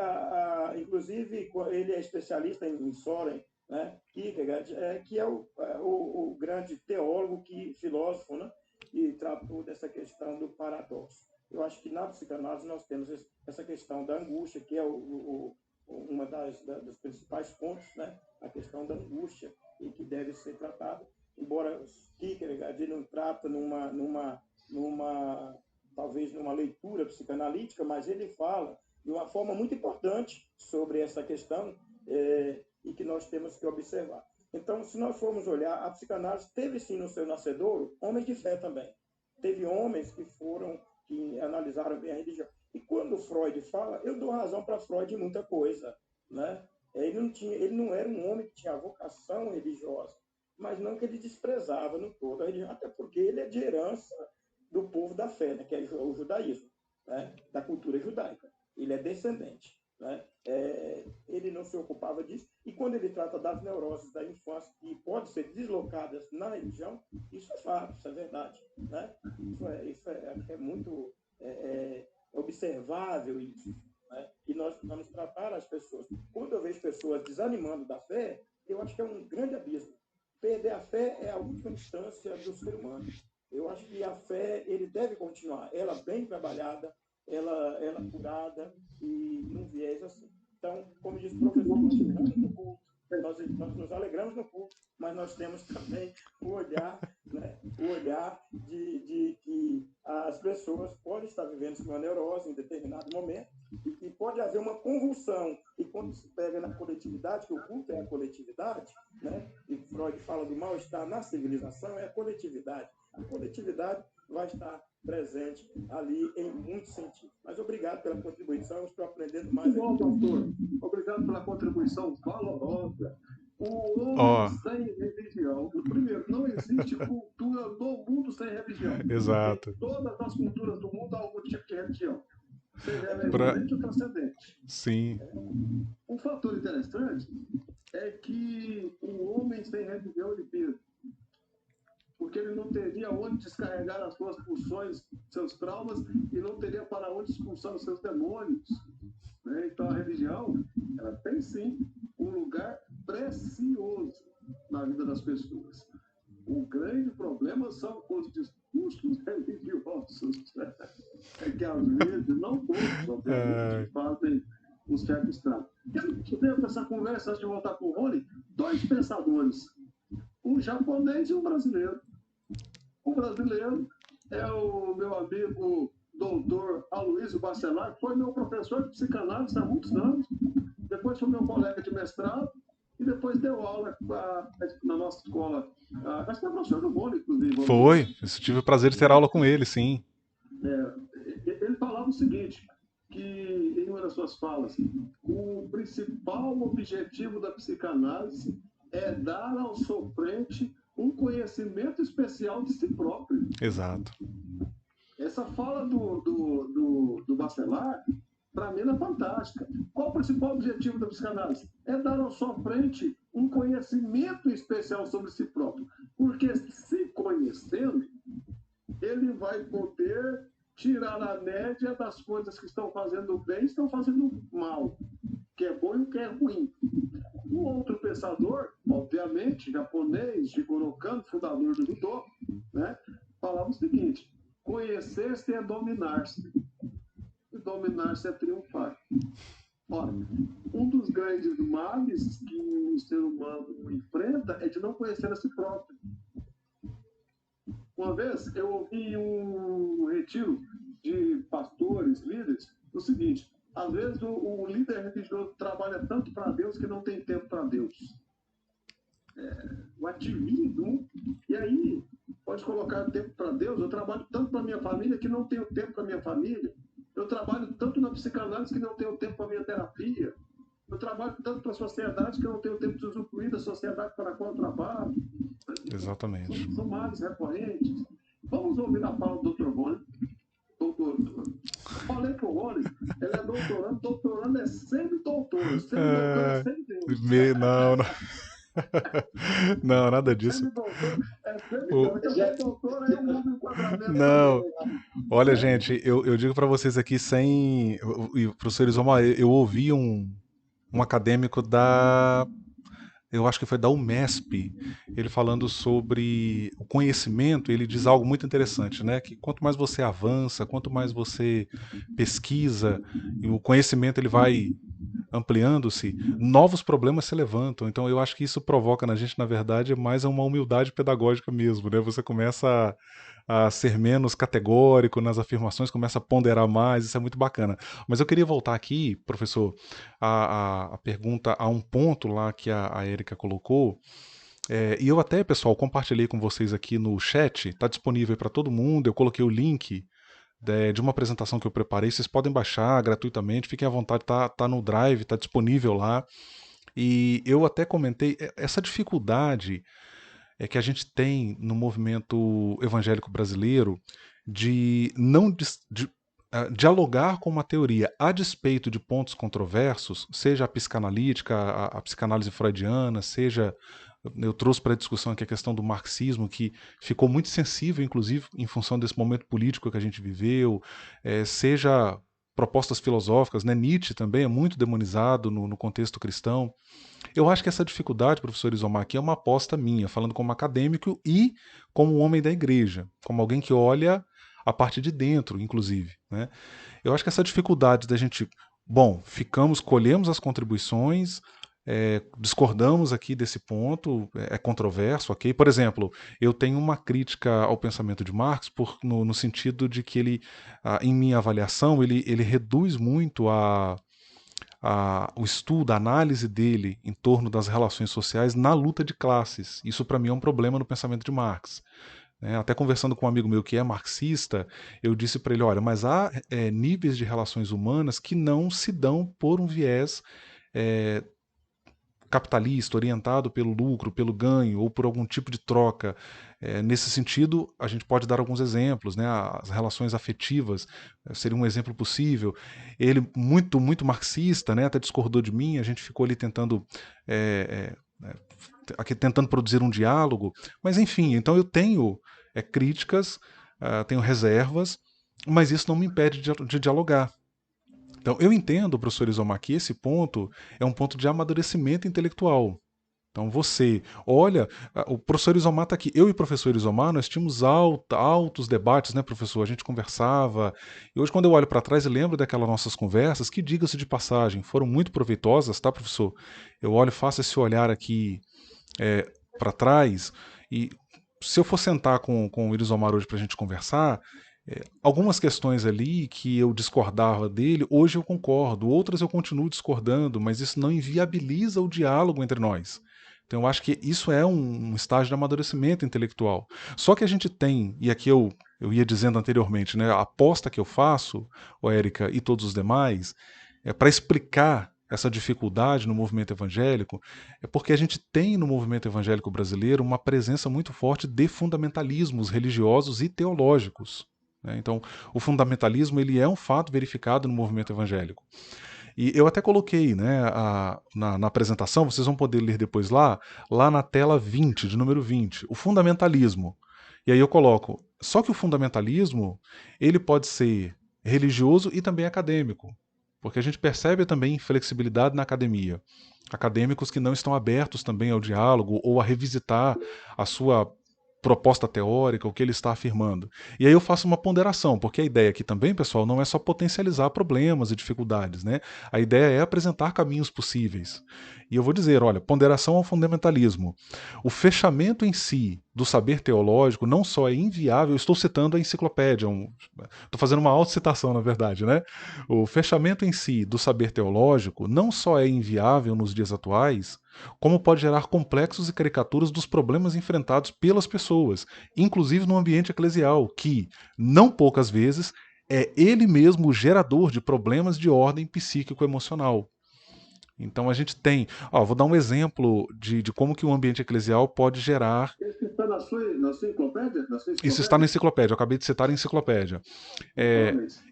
inclusive, ele é especialista em Soren, né? Kierkegaard, que é o grande teólogo, filósofo, né? Que tratou dessa questão do paradoxo. Eu acho que na psicanálise nós temos essa questão da angústia, que é uma dos principais pontos, né? A questão da angústia, e que deve ser tratada. Embora Kierkegaard não trata talvez numa leitura psicanalítica, mas ele fala de uma forma muito importante sobre essa questão e que nós temos que observar. Então, se nós formos olhar, a psicanálise teve sim no seu nascedouro homens de fé também. Teve homens que analisaram bem a religião. E quando Freud fala, eu dou razão para Freud em muita coisa, né? Ele não era um homem que tinha vocação religiosa, mas não que ele desprezava no todo a religião, até porque ele é de herança do povo da fé, né, que é o judaísmo, né, da cultura judaica. Ele é descendente, né? Ele não se ocupava disso. E quando ele trata das neuroses da infância, que podem ser deslocadas na religião, isso é fato, isso é verdade, né? Isso é muito observável isso, né? E nós precisamos tratar as pessoas. Quando eu vejo pessoas desanimando da fé, eu acho que é um grande abismo. Perder a fé é a última instância do ser humano. Eu acho que a fé ele deve continuar, ela bem trabalhada, ela curada e num viés assim. Então, como disse o professor, nós nos alegramos no culto, mas nós temos também o olhar, né, de que as pessoas podem estar vivendo uma neurose em determinado momento e pode haver uma convulsão. E quando se pega na coletividade, que o culto é a coletividade, né, e Freud fala do mal-estar na civilização, é a coletividade. A coletividade vai estar presente ali em muitos sentidos. Mas obrigado pela contribuição, estou aprendendo mais. Muito bom, pastor. Obrigado pela contribuição valorosa. O homem Ó, sem religião. Primeiro, não existe cultura no mundo sem religião. exato. Em todas as culturas do mundo há algum tipo de religião. Seja ela Pra... emanente ou transcendente. Sim, Um fator interessante é que o homem sem religião ele perde. Porque ele não teria onde descarregar as suas pulsões, seus traumas, e não teria para onde expulsar os seus demônios. Né? Então a religião, ela tem sim um lugar precioso na vida das pessoas. O grande problema são os discursos religiosos. É que às vezes, não todos, obviamente, fazem um certo estrago. Eu tenho essa conversa, antes de voltar para o Rony, 2 pensadores, um japonês e um brasileiro. O brasileiro é o meu amigo doutor Aloysio Bacelar, que foi meu professor de psicanálise há muitos anos, depois foi meu colega de mestrado e depois deu aula na nossa escola. Acho que é professor do Mônica, inclusive. foi. Eu tive o prazer de ter aula com ele, sim. Ele falava o seguinte, que em uma das suas falas, o principal objetivo da psicanálise é dar ao sofrente um conhecimento especial de si próprio. Exato. Essa fala do Bacelar, para mim, é fantástica. Qual o principal objetivo da psicanálise? É dar ao sofrente um conhecimento especial sobre si próprio. Porque se conhecendo, ele vai poder tirar a média das coisas que estão fazendo bem e estão fazendo mal, que é bom e o que é ruim. Um outro pensador, obviamente, japonês, Jigoro Kano, fundador do Judô, né, falava o seguinte: conhecer-se é dominar-se, e dominar-se é triunfar. Ora, um dos grandes males que o ser humano enfrenta é de não conhecer a si próprio. Uma vez eu ouvi um retiro de pastores, líderes, o seguinte: às vezes o líder religioso trabalha tanto para Deus que não tem tempo para Deus. O ativismo, e aí pode colocar tempo para Deus. Eu trabalho tanto para minha família que não tenho tempo para minha família. Eu trabalho tanto na psicanálise que não tenho tempo para minha terapia. Eu trabalho tanto para a sociedade que eu não tenho tempo de usufruir da sociedade para a qual eu trabalho. Exatamente. São males recorrentes. Vamos ouvir a fala do Dr. Rony. Eu falei para o Rony, ele é doutorando é semi-doutor. Semi-doutor é semi-deus. Não, não. Não, nada disso. Não, olha, gente, eu digo para vocês aqui sem. Professor Isomar, eu ouvi um acadêmico eu acho que foi da Umesp, ele falando sobre o conhecimento. Ele diz algo muito interessante, né? Que quanto mais você avança, quanto mais você pesquisa, e o conhecimento ele vai ampliando-se, novos problemas se levantam. Então eu acho que isso provoca na gente, na verdade, mais uma humildade pedagógica mesmo, né? Você começa a ser menos categórico nas afirmações, começa a ponderar mais, isso é muito bacana. Mas eu queria voltar aqui, professor, a pergunta a um ponto lá que a Érica colocou. E eu até, pessoal, compartilhei com vocês aqui no chat, está disponível para todo mundo, eu coloquei o link de uma apresentação que eu preparei, vocês podem baixar gratuitamente, fiquem à vontade, tá no Drive, tá disponível lá. E eu até comentei essa dificuldade que a gente tem no movimento evangélico brasileiro de não dialogar com uma teoria a despeito de pontos controversos, seja a psicanalítica, a psicanálise freudiana, seja. Eu trouxe para a discussão aqui a questão do marxismo, que ficou muito sensível, inclusive, em função desse momento político que a gente viveu, seja propostas filosóficas, né? Nietzsche também é muito demonizado no contexto cristão. Eu acho que essa dificuldade, professor Isomar, aqui é uma aposta minha, falando como acadêmico e como um homem da igreja, como alguém que olha a parte de dentro, inclusive, né? Eu acho que essa dificuldade da gente, colhemos as contribuições, discordamos aqui desse ponto, é controverso, ok? Por exemplo, eu tenho uma crítica ao pensamento de Marx no sentido de que ele, em minha avaliação, ele reduz muito o estudo, a análise dele em torno das relações sociais na luta de classes. Isso para mim é um problema no pensamento de Marx. Até conversando com um amigo meu que é marxista, eu disse para ele, olha, mas há níveis de relações humanas que não se dão por um viés capitalista, orientado pelo lucro, pelo ganho ou por algum tipo de troca. Nesse sentido, a gente pode dar alguns exemplos, né? As relações afetivas seria um exemplo possível. Ele, muito marxista, né? Até discordou de mim, a gente ficou ali tentando aqui tentando produzir um diálogo, mas enfim, então eu tenho críticas, tenho reservas, mas isso não me impede de dialogar. Então eu entendo, professor Isomar, que esse ponto é um ponto de amadurecimento intelectual. Então você, olha, o professor Isomar está aqui, eu e o professor Isomar, nós tínhamos altos debates, né, professor? A gente conversava, e hoje quando eu olho para trás e lembro daquelas nossas conversas, que diga-se de passagem, foram muito proveitosas, tá, professor? Eu olho, faço esse olhar aqui para trás, e se eu for sentar com o Irisomar hoje para a gente conversar, algumas questões ali que eu discordava dele, hoje eu concordo, outras eu continuo discordando, mas isso não inviabiliza o diálogo entre nós. Então eu acho que isso é um estágio de amadurecimento intelectual. Só que a gente tem, e aqui eu ia dizendo anteriormente, né, a aposta que eu faço, Érica e todos os demais, para explicar essa dificuldade no movimento evangélico, é porque a gente tem no movimento evangélico brasileiro uma presença muito forte de fundamentalismos religiosos e teológicos. Então, o fundamentalismo ele é um fato verificado no movimento evangélico. E eu até coloquei, né, na apresentação, vocês vão poder ler depois lá na tela 20, de número 20, o fundamentalismo. E aí eu coloco, só que o fundamentalismo, ele pode ser religioso e também acadêmico, porque a gente percebe também inflexibilidade na academia. Acadêmicos que não estão abertos também ao diálogo ou a revisitar a sua proposta teórica, o que ele está afirmando. E aí eu faço uma ponderação, porque a ideia aqui também, pessoal, não é só potencializar problemas e dificuldades, né? A ideia é apresentar caminhos possíveis. E eu vou dizer, olha, ponderação ao fundamentalismo. O fechamento em si do saber teológico não só é inviável, eu estou citando a enciclopédia, estou fazendo uma autocitação, na verdade, né? O fechamento em si do saber teológico não só é inviável nos dias atuais, como pode gerar complexos e caricaturas dos problemas enfrentados pelas pessoas, inclusive no ambiente eclesial, que, não poucas vezes, é ele mesmo o gerador de problemas de ordem psíquico-emocional. Então a gente tem, vou dar um exemplo de como que o ambiente eclesial pode gerar. Isso está na sua enciclopédia? Isso está na enciclopédia, eu acabei de citar a enciclopédia.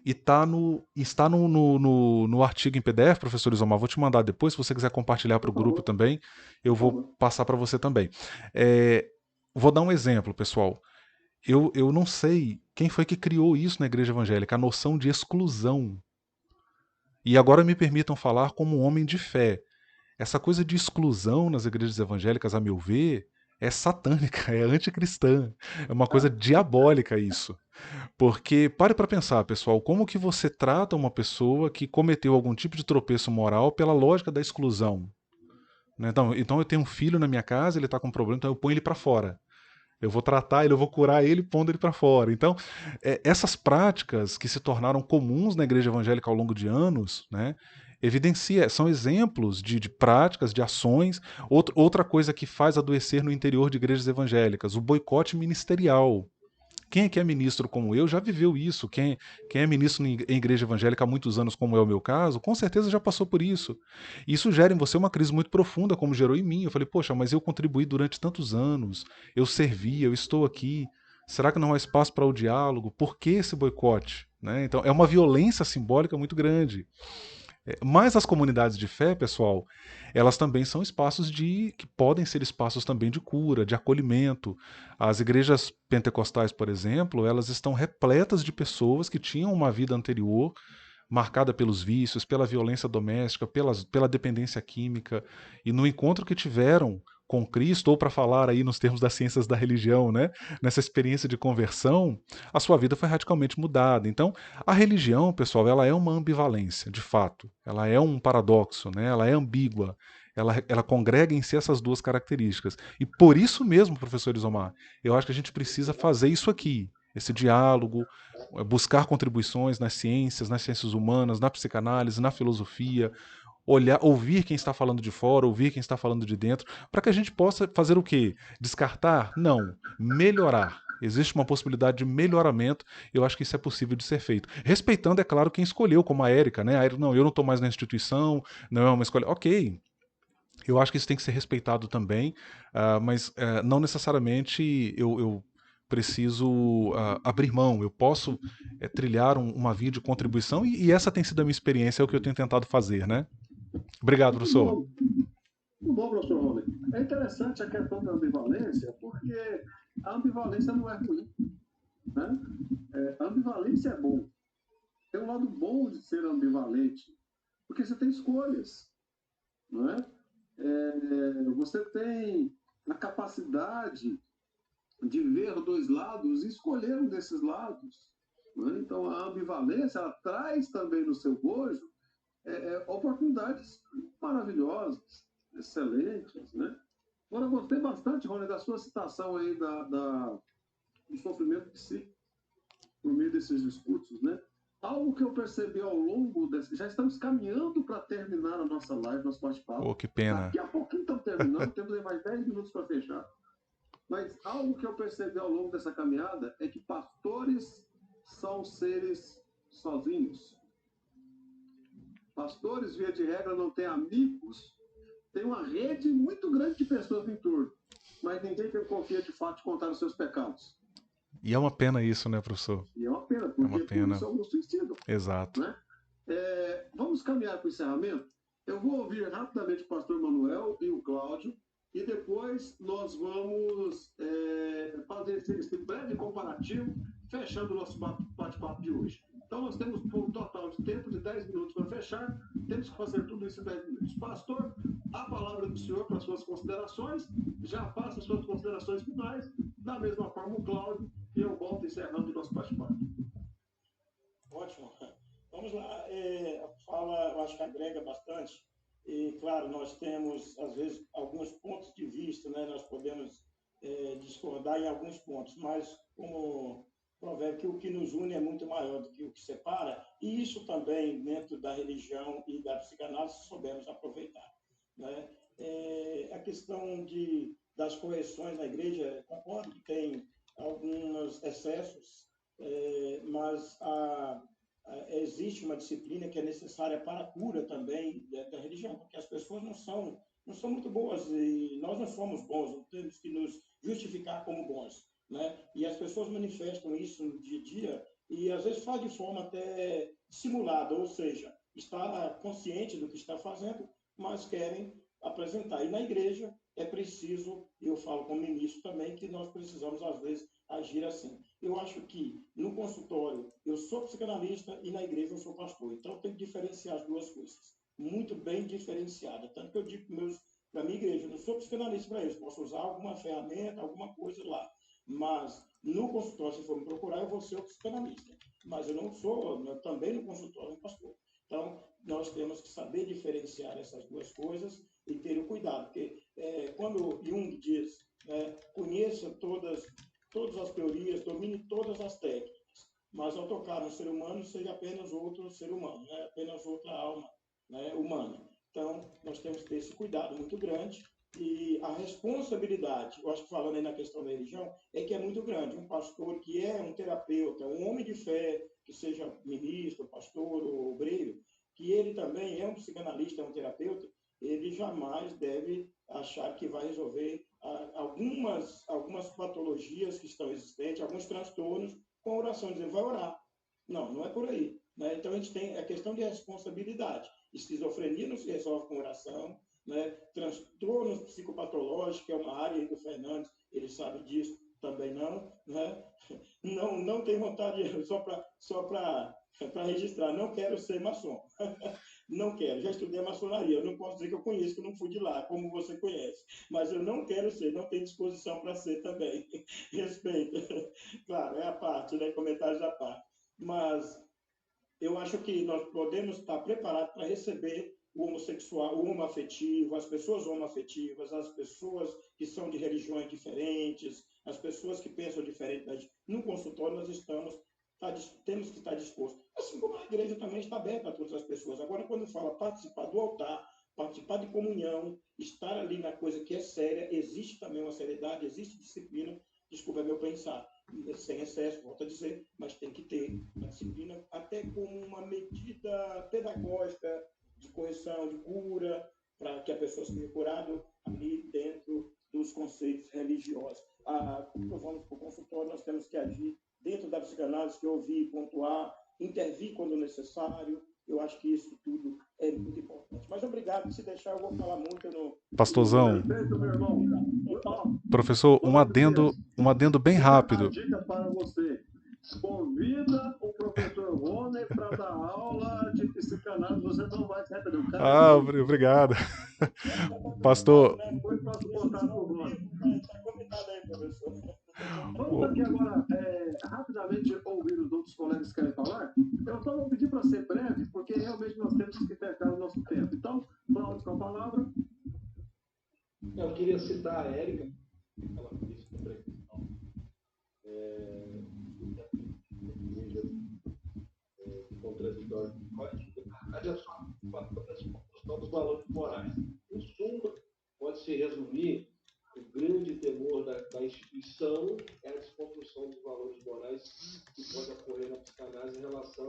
E está no artigo em PDF, professor Isomar, vou te mandar depois, se você quiser compartilhar para o grupo também, eu vou passar para você também. Vou dar um exemplo, pessoal. Eu não sei quem foi que criou isso na igreja evangélica, a noção de exclusão. E agora me permitam falar como um homem de fé. Essa coisa de exclusão nas igrejas evangélicas, a meu ver, é satânica, é anticristã. É uma coisa diabólica isso. Porque, pare para pensar, pessoal, como que você trata uma pessoa que cometeu algum tipo de tropeço moral pela lógica da exclusão? Então eu tenho um filho na minha casa, ele está com um problema, então eu ponho ele para fora. Eu vou tratar ele, eu vou curar ele pondo ele para fora. Então, essas práticas que se tornaram comuns na igreja evangélica ao longo de anos, né, são exemplos de práticas, de ações. Outra coisa que faz adoecer no interior de igrejas evangélicas, o boicote ministerial. Quem é que é ministro como eu já viveu isso. Quem é ministro em igreja evangélica há muitos anos, como é o meu caso, com certeza já passou por isso. Isso gera em você uma crise muito profunda, como gerou em mim. Eu falei, poxa, mas eu contribuí durante tantos anos, eu servi, eu estou aqui. Será que não há espaço para o diálogo? Por que esse boicote? Então, é uma violência simbólica muito grande. Mas as comunidades de fé, pessoal, elas também são espaços que podem ser espaços também de cura, de acolhimento. As igrejas pentecostais, por exemplo, elas estão repletas de pessoas que tinham uma vida anterior marcada pelos vícios, pela violência doméstica, pela dependência química, e no encontro que tiveram com Cristo, ou para falar aí nos termos das ciências da religião, né, nessa experiência de conversão, a sua vida foi radicalmente mudada. Então, a religião, pessoal, ela é uma ambivalência, de fato. Ela é um paradoxo, né, ela é ambígua. Ela congrega em si essas duas características. E por isso mesmo, professor Isomar, eu acho que a gente precisa fazer isso aqui, esse diálogo, buscar contribuições nas ciências humanas, na psicanálise, na filosofia, ouvir quem está falando de fora, ouvir quem está falando de dentro, para que a gente possa fazer o quê? Descartar? Não. Melhorar. Existe uma possibilidade de melhoramento, eu acho que isso é possível de ser feito. Respeitando, é claro, quem escolheu, como a Érica, né? Não, eu não estou mais na instituição, não é uma escolha. Ok. Eu acho que isso tem que ser respeitado também, mas não necessariamente eu preciso abrir mão. Eu posso trilhar uma via de contribuição e essa tem sido a minha experiência, é o que eu tenho tentado fazer, né? Obrigado, Muito professor. bom, muito bom, professor Rony. É interessante a questão da ambivalência, porque a ambivalência não é ruim, né? A ambivalência é bom. Tem um lado bom de ser ambivalente, porque você tem escolhas, não é? Você tem a capacidade de ver dois lados e escolher um desses lados, não é? Então, a ambivalência ela traz também no seu bojo oportunidades maravilhosas, excelentes, né? Agora, eu gostei bastante, Rony, da sua citação aí do sofrimento psíquico por meio desses discursos, né? Algo que eu percebi ao longo desse... Já estamos caminhando para terminar a nossa live, nosso bate-papo. Oh, que pena. Daqui a pouquinho estamos terminando, temos aí mais 10 minutos para fechar. Mas algo que eu percebi ao longo dessa caminhada é que pastores são seres sozinhos. Pastores, via de regra, não têm amigos, tem uma rede muito grande de pessoas em torno, mas ninguém confia de fato de contar os seus pecados. E é uma pena isso, né, professor? E é uma pena, porque por isso alguns suicidam. Exato. Né? Vamos caminhar para o encerramento. Eu vou ouvir rapidamente o pastor Manuel e o Cláudio, e depois nós vamos fazer esse breve comparativo, fechando o nosso bate-papo de hoje. Então, nós temos um total de tempo de 10 minutos para fechar. Temos que fazer tudo isso em 10 minutos. Pastor, a palavra do senhor para suas considerações. Já faça suas considerações finais. Da mesma forma, o Cláudio, e eu volto encerrando o nosso bate-papo. Ótimo. Vamos lá. A fala, eu acho que agrega bastante. E, claro, nós temos, às vezes, alguns pontos de vista, né? Nós podemos discordar em alguns pontos, mas, como provérbio, que o que nos une é muito maior do que o que separa, e isso também, dentro da religião e da psicanálise, soubemos aproveitar. Né? A questão das correções na igreja, concordo que tem alguns excessos, mas existe uma disciplina que é necessária para a cura também da religião, porque as pessoas não são muito boas e nós não somos bons, não temos que nos justificar como bons, né? E as pessoas manifestam isso no dia a dia e às vezes faz de forma até simulada, ou seja, está consciente do que está fazendo, mas querem apresentar. E na igreja é preciso, eu falo como ministro também, que nós precisamos às vezes agir assim. Eu acho que no consultório eu sou psicanalista e na igreja eu sou pastor. Então eu tenho que diferenciar as duas coisas. Muito bem diferenciada. Tanto que eu digo para a minha igreja, eu não sou psicanalista para eles. Posso usar alguma ferramenta, alguma coisa lá. Mas no consultório, se for me procurar, eu vou ser o psicanalista. Mas eu não sou, também no consultório, um pastor. Então, nós temos que saber diferenciar essas duas coisas e ter o cuidado. Porque quando Jung diz, conheça todas as teorias, domine todas as técnicas, mas ao tocar no ser humano, seja apenas outro ser humano, né? Apenas outra alma, né? Humana. Então, nós temos que ter esse cuidado muito grande e a responsabilidade, eu acho que falando aí na questão da religião, é que é muito grande. Um pastor que é um terapeuta, um homem de fé, que seja ministro, pastor ou obreiro, que ele também é um psicanalista, é um terapeuta, ele jamais deve achar que vai resolver algumas patologias que estão existentes, alguns transtornos, com oração, dizendo, vai orar. Não é por aí. Né? Então, a gente tem a questão de responsabilidade. Esquizofrenia não se resolve com oração, né? Transtornos psicopatológicos, que é uma área do Fernandes, ele sabe disso, também não. Né? Não tem vontade, só para registrar, não quero ser maçom. Não quero, já estudei a maçonaria, eu não posso dizer que eu conheço, que eu não fui de lá, como você conhece, mas eu não quero ser, não tenho disposição para ser também. Respeito. Claro, é a parte, né? Comentários à parte. Mas eu acho que nós podemos estar preparados para receber o homossexual, o homoafetivo, as pessoas homoafetivas, as pessoas que são de religiões diferentes, as pessoas que pensam diferente. No consultório nós temos que estar dispostos. Assim como a igreja também está aberta a todas as pessoas. Agora, quando fala participar do altar, participar de comunhão, estar ali na coisa que é séria, existe também uma seriedade, existe disciplina, desculpa, é meu pensar, sem excesso, volto a dizer, mas tem que ter uma disciplina até como uma medida pedagógica de correção, de cura, para que a pessoa seja curada ali dentro dos conceitos religiosos. Quando vamos para o consultório, nós temos que agir dentro da psicanálise, que ouvir, pontuar, intervir quando necessário. Eu acho que isso tudo é muito importante. Mas obrigado, se deixar eu vou falar muito no... Pastorzão, Perfeito, meu irmão. Ó, professor, um adendo bem rápido. A dica para você. Convida o professor Rony para dar aula de psicanálise. Você não vai se arrepender. O cara Ah, é obrigado. Pastor, depois passo o contato para o Rony. Está combinado aí, professor. Vamos aqui agora, rapidamente, ouvir os outros colegas que querem falar. Eu só vou pedir para ser breve, porque realmente nós temos que fechar o nosso tempo. Então, vamos com a palavra. Eu queria citar a Érica, ela fez sobre a questão contraditório. Na verdade, é só dos valores morais. Em suma, pode se resumir o grande temor da instituição é a desconstrução dos valores morais que pode ocorrer na psicanálise em relação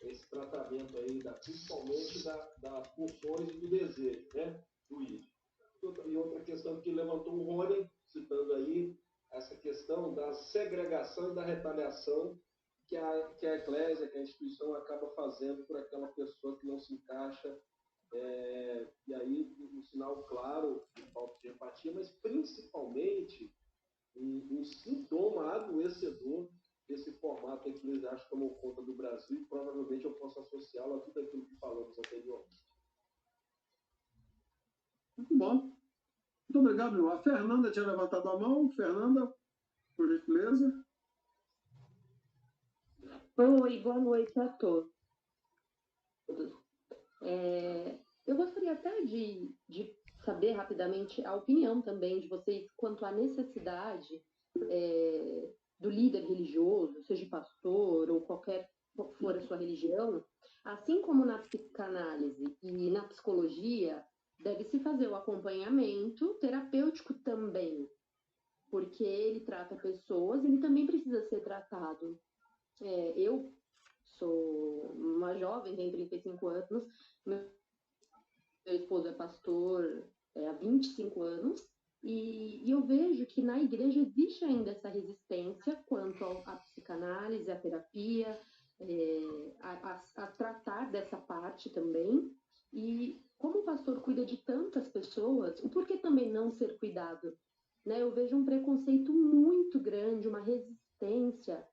a esse tratamento aí, principalmente das funções e do desejo, né, do id. E outra questão que levantou o Rony, citando aí, essa questão da segregação e da retaliação que a eclésia, que a instituição acaba fazendo por aquela pessoa que não se encaixa, e aí um sinal claro de falta de empatia, mas principalmente um sintoma adoecedor desse formato eclesiástico que tomou conta do Brasil, e provavelmente eu posso associá-lo a tudo aquilo que falamos anteriormente. Muito bom. Muito obrigado, João. A Fernanda tinha levantado a mão. Fernanda, por gentileza. Oi, boa noite a todos. Eu gostaria até de saber rapidamente a opinião também de vocês quanto à necessidade do líder religioso, seja pastor ou qualquer for a sua religião, assim como na psicanálise e na psicologia, deve-se fazer o acompanhamento terapêutico também, porque ele trata pessoas, ele também precisa ser tratado. Eu sou uma jovem, tenho 35 anos, meu esposo é pastor há 25 anos, e eu vejo que na igreja existe ainda essa resistência quanto à psicanálise, à terapia, a tratar dessa parte também. E como o pastor cuida de tantas pessoas, por que também não ser cuidado? Né? Eu vejo um preconceito muito grande, uma resistência,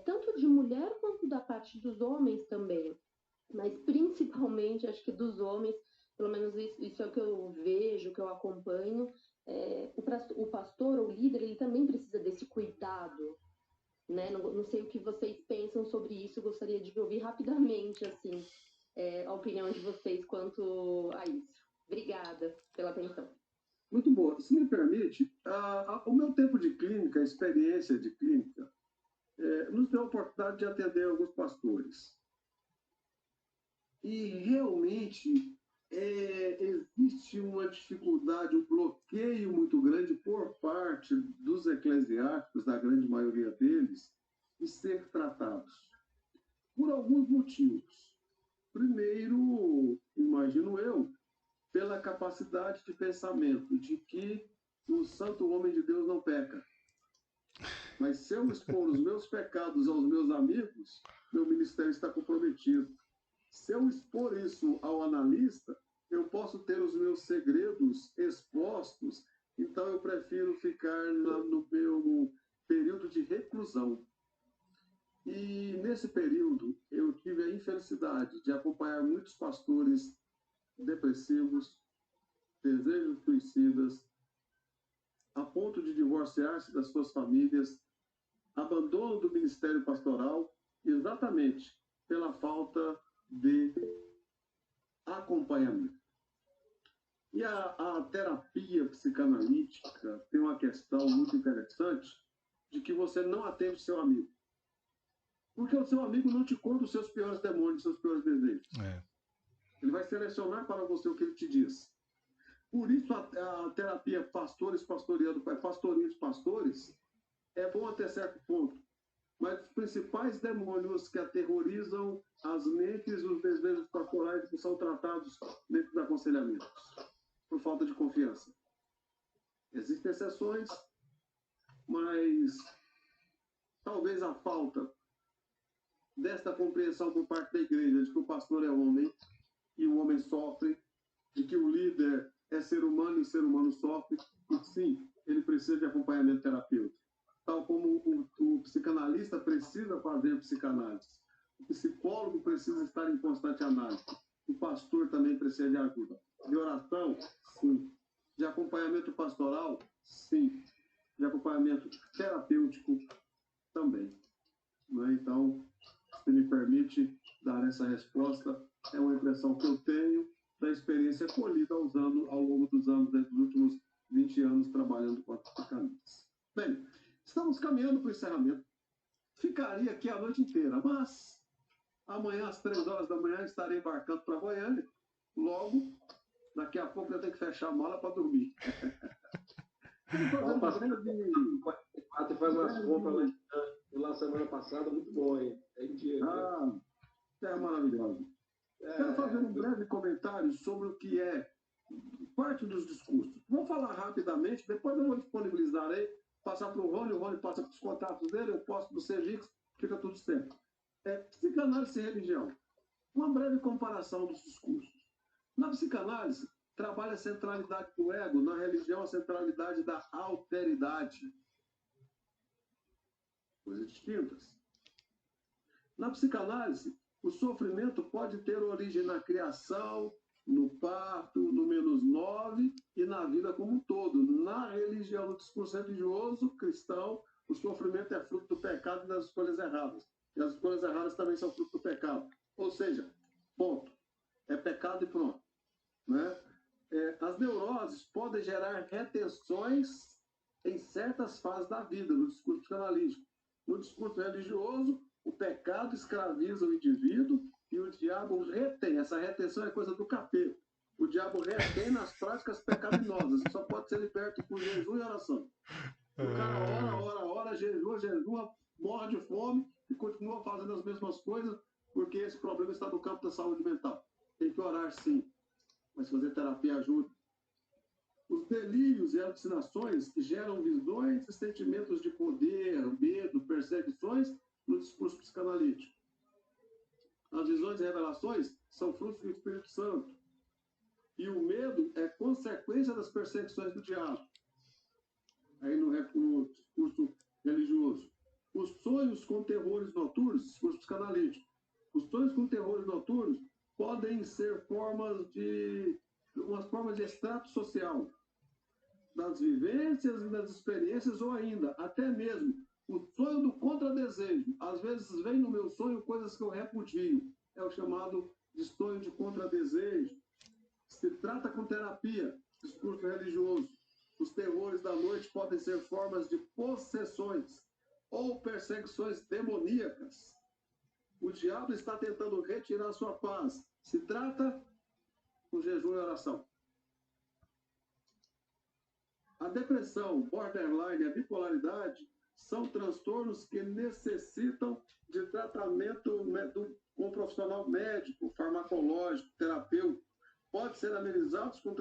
tanto de mulher quanto da parte dos homens também, mas principalmente acho que dos homens, pelo menos isso é o que eu vejo, que eu acompanho. O pastor ou líder, ele também precisa desse cuidado, né? Não sei o que vocês pensam sobre isso, gostaria de ouvir rapidamente assim, a opinião de vocês quanto a isso. Obrigada pela atenção. Muito boa. Se me permite, o meu tempo de clínica, a experiência de clínica, nos deu a oportunidade de atender alguns pastores. E realmente existe uma dificuldade, um bloqueio muito grande por parte dos eclesiásticos, da grande maioria deles, de ser tratados. Por alguns motivos. Primeiro, imagino eu, pela capacidade de pensamento de que o santo homem de Deus não peca. Mas se eu expor os meus pecados aos meus amigos, meu ministério está comprometido. Se eu expor isso ao analista, eu posso ter os meus segredos expostos, então eu prefiro ficar no meu período de reclusão. E nesse período, eu tive a infelicidade de acompanhar muitos pastores depressivos, desejos suicidas, a ponto de divorciar-se das suas famílias, abandono do ministério pastoral, exatamente pela falta de acompanhamento. E a terapia psicanalítica tem uma questão muito interessante de que você não atende o seu amigo. Porque o seu amigo não te conta os seus piores demônios, os seus piores desejos. Ele vai selecionar para você o que ele te diz. Por isso a terapia pastores, pastoreando, pastorinhos, pastores, é bom até certo ponto. mas os principais demônios que aterrorizam as mentes e os desejos pastorais que são tratados dentro do aconselhamento, por falta de confiança. Existem exceções, mas talvez a falta desta compreensão por parte da igreja de que o pastor é homem e o homem sofre, de que o líder é ser humano e o ser humano sofre, e sim, ele precisa de acompanhamento terapêutico. Tal como o psicanalista precisa fazer psicanálise, o psicólogo precisa estar em constante análise, o pastor também precisa de ajuda. De oração, sim. De acompanhamento pastoral, sim. De acompanhamento terapêutico, também. Né? Então, se me permite dar essa resposta, é uma impressão que eu tenho da experiência colhida ao longo dos anos, dos últimos 20 anos, trabalhando com psicanálise. Bem, estamos caminhando para o encerramento. Ficaria aqui a noite inteira, mas amanhã, às 3 horas da manhã, estarei embarcando para Goiânia. Logo, daqui a pouco eu tenho que fechar a mala para dormir. Fala, pastor, e faz umas compras lá semana passada, muito bom, hein? É maravilhoso. Quero fazer um breve comentário sobre o que é parte dos discursos. Vou falar rapidamente, depois eu vou disponibilizar aí, passar para o Rony passa para os contatos dele, eu posto para o Sergix, fica tudo certo. Psicanálise e religião. Uma breve comparação dos discursos. Na psicanálise, trabalha a centralidade do ego, na religião a centralidade da alteridade. Coisas distintas. Na psicanálise, o sofrimento pode ter origem na criação, no parto, no -9 e na vida como um todo. Na religião, no discurso religioso cristão, o sofrimento é fruto do pecado e das escolhas erradas. E as escolhas erradas também são fruto do pecado. Ou seja, ponto. É pecado e pronto. Né? As neuroses podem gerar retenções em certas fases da vida, no discurso psicanalítico. No discurso religioso, o pecado escraviza o indivíduo e o diabo retém. Essa retenção é coisa do capeta. O diabo retém nas práticas pecaminosas. Só pode ser liberto por jejum e oração. O cara ora, jejua, morre de fome e continua fazendo as mesmas coisas porque esse problema está no campo da saúde mental. Tem que orar, sim, mas fazer terapia ajuda. Os delírios e alucinações geram visões e sentimentos de poder, medo, perseguições no discurso psicanalítico. As visões e revelações são frutos do Espírito Santo. E o medo é consequência das perseguições do diabo. Aí no discurso religioso. Os sonhos com terrores noturnos, discurso psicanalítico. Os sonhos com terrores noturnos podem ser formas de extrato social das vivências e das experiências, ou ainda, até mesmo, o sonho do contradesejo. Às vezes vem no meu sonho coisas que eu repudio. É o chamado de sonho de contradesejo. Se trata com terapia, discurso religioso. Os terrores da noite podem ser formas de possessões ou perseguições demoníacas. O diabo está tentando retirar sua paz. Se trata com jejum e oração. A depressão, borderline e a bipolaridade são transtornos que necessitam de tratamento com um profissional médico, farmacológico, terapêutico. Pode ser amenizados com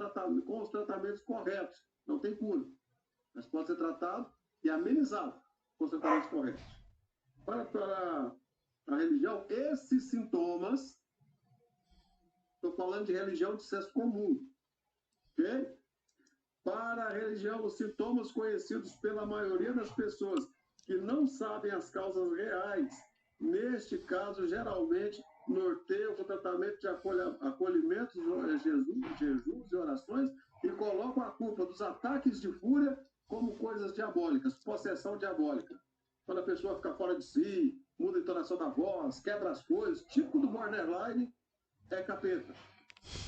os tratamentos corretos. Não tem cura, mas pode ser tratado e amenizado com os tratamentos corretos. Para a religião, esses sintomas, estou falando de religião de senso comum, ok? Para a religião, os sintomas conhecidos pela maioria das pessoas que não sabem as causas reais, neste caso, geralmente, norteiam o tratamento de acolhimento, jejuns e orações e colocam a culpa dos ataques de fúria como coisas diabólicas, possessão diabólica. Quando a pessoa fica fora de si, muda a entonação da voz, quebra as coisas, típico do borderline, é capeta.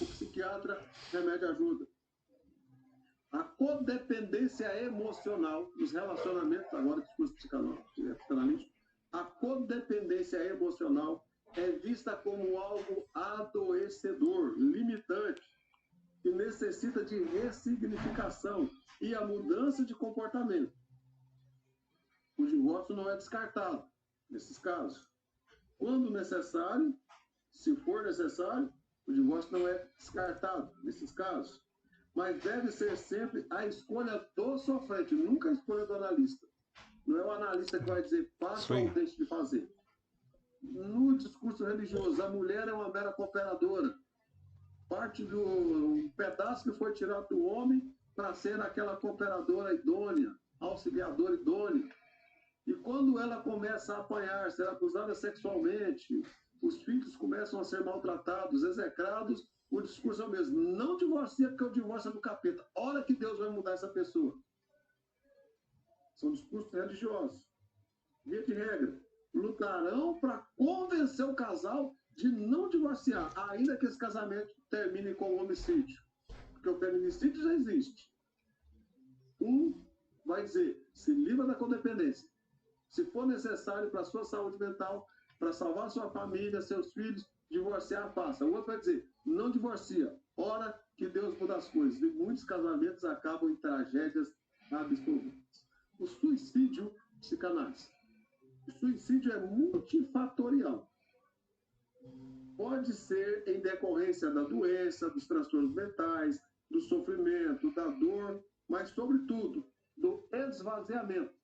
O psiquiatra, remédio ajuda. A codependência emocional nos relacionamentos, agora discurso psicanalítico, a codependência emocional é vista como algo adoecedor, limitante, que necessita de ressignificação e a mudança de comportamento. O divórcio não é descartado, nesses casos. Quando necessário, se for necessário, o divórcio não é descartado nesses casos. Mas deve ser sempre a escolha do sofrente, nunca a escolha do analista. Não é o analista que vai dizer faça ou deixe de fazer. No discurso religioso, a mulher é uma mera cooperadora. Parte do pedaço que foi tirado do homem para ser aquela cooperadora idônea, auxiliadora idônea. E quando ela começa a apanhar, ser acusada sexualmente, os filhos começam a ser maltratados, execrados, o discurso é o mesmo. Não divorcia porque o divórcio é do capeta. Olha que Deus vai mudar essa pessoa. São discursos religiosos. Via de regra, lutarão para convencer o casal de não divorciar, ainda que esse casamento termine com o homicídio. Porque o feminicídio já existe. Um vai dizer, se livra da codependência. Se for necessário para a sua saúde mental, para salvar sua família, seus filhos, divorciar, passa. O outro vai dizer, não divorcia. Ora que Deus muda as coisas. E muitos casamentos acabam em tragédias absolutas. O suicídio psicanálise. O suicídio é multifatorial. Pode ser em decorrência da doença, dos transtornos mentais, do sofrimento, da dor, mas, sobretudo, do esvaziamento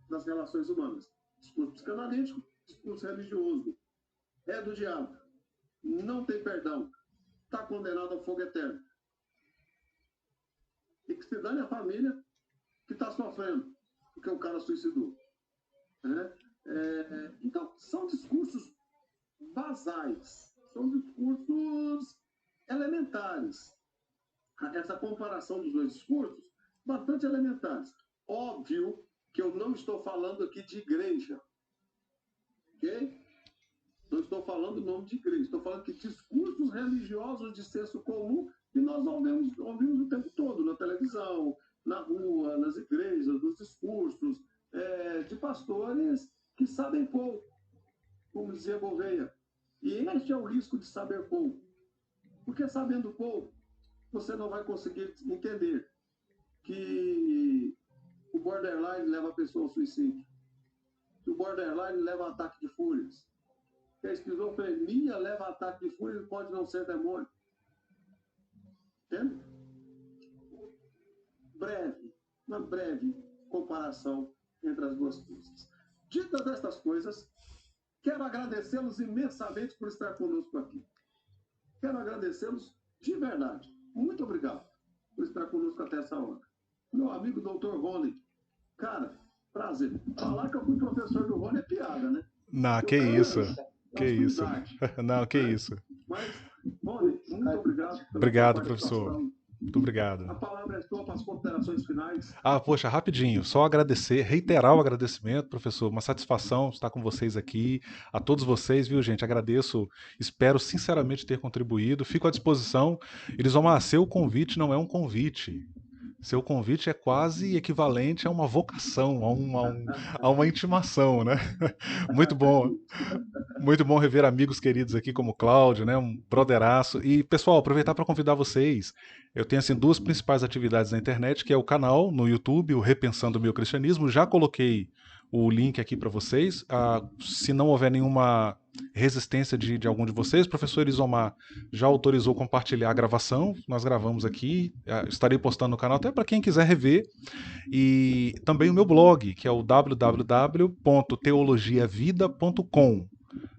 das relações humanas. Discurso psicanalítico, discurso religioso. É do diabo. Não tem perdão. Está condenado ao fogo eterno. E que se dane a família que está sofrendo, porque o cara suicidou. Então, são discursos basais. São discursos elementares. Essa comparação dos dois discursos, bastante elementares. Óbvio que eu não estou falando aqui de igreja. Ok? Não estou falando o nome de igreja. Estou falando que discursos religiosos de senso comum que nós ouvimos o tempo todo, na televisão, na rua, nas igrejas, nos discursos, de pastores que sabem pouco, como dizia Gouveia. E este é o risco de saber pouco. Porque sabendo pouco, você não vai conseguir entender que o borderline leva a pessoa ao suicídio, que o borderline leva a ataque de fúrias, que a esquizofrenia leva a ataque de fúrias e pode não ser demônio. Entende? Uma breve comparação entre as duas coisas. Ditas estas coisas, quero agradecê-los imensamente por estar conosco aqui. Quero agradecê-los de verdade. Muito obrigado por estar conosco até essa hora. Meu amigo Dr. Rony, cara, prazer. Falar que eu fui professor do Rony é piada, né? Não, que isso. Que isso. Não, que isso. Mas, Rony, muito obrigado. Obrigado, professor. Muito obrigado. A palavra é sua para as considerações finais. Poxa, rapidinho, só agradecer, reiterar o agradecimento, professor, uma satisfação estar com vocês aqui, a todos vocês, viu, gente, agradeço, espero sinceramente ter contribuído, fico à disposição. Elisomar, seu convite não é um convite, seu convite é quase equivalente a uma vocação, a uma intimação, né? Muito bom rever amigos queridos aqui como Cláudio, né? Um brotheraço. E, pessoal, aproveitar para convidar vocês. Eu tenho assim duas principais atividades na internet, que é o canal no YouTube, o Repensando o Meu Cristianismo. Já coloquei o link aqui para vocês. Se não houver nenhuma resistência de algum de vocês, o professor Elisomar já autorizou compartilhar a gravação. Nós gravamos aqui, estarei postando no canal até para quem quiser rever. E também o meu blog, que é o www.teologiavida.com.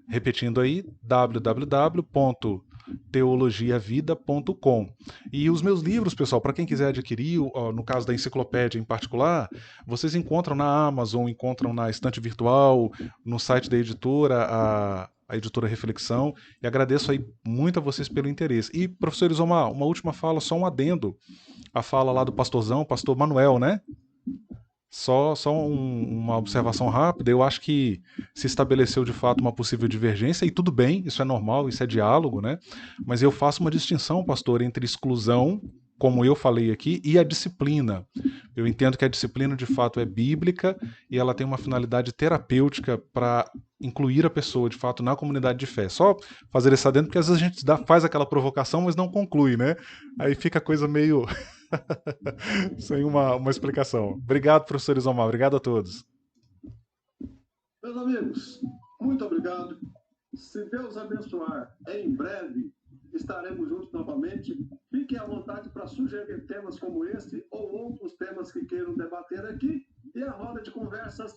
Repetindo aí, www.teologiavida.com. E os meus livros, pessoal, para quem quiser adquirir, no caso da enciclopédia em particular, vocês encontram na Amazon, encontram na estante virtual, no site da editora, a editora Reflexão, e agradeço aí muito a vocês pelo interesse. E, professor Elisomar, uma última fala, só um adendo, a fala lá do pastorzão, pastor Manuel, né? Só uma observação rápida, eu acho que se estabeleceu de fato uma possível divergência, e tudo bem, isso é normal, isso é diálogo, né? Mas eu faço uma distinção, pastor, entre exclusão, como eu falei aqui, e a disciplina. Eu entendo que a disciplina de fato é bíblica e ela tem uma finalidade terapêutica para incluir a pessoa de fato na comunidade de fé. Só fazer esse adendo, porque às vezes a gente faz aquela provocação, mas não conclui, né? Aí fica a coisa meio sem uma explicação. Obrigado, professor Elisomar. Obrigado a todos. Meus amigos, muito obrigado. Se Deus abençoar, em breve estaremos juntos novamente. Fiquem à vontade para sugerir temas como este ou outros temas que queiram debater aqui. E a roda de conversas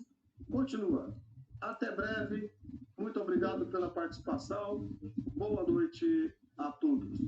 continua. Até breve. Muito obrigado pela participação. Boa noite a todos.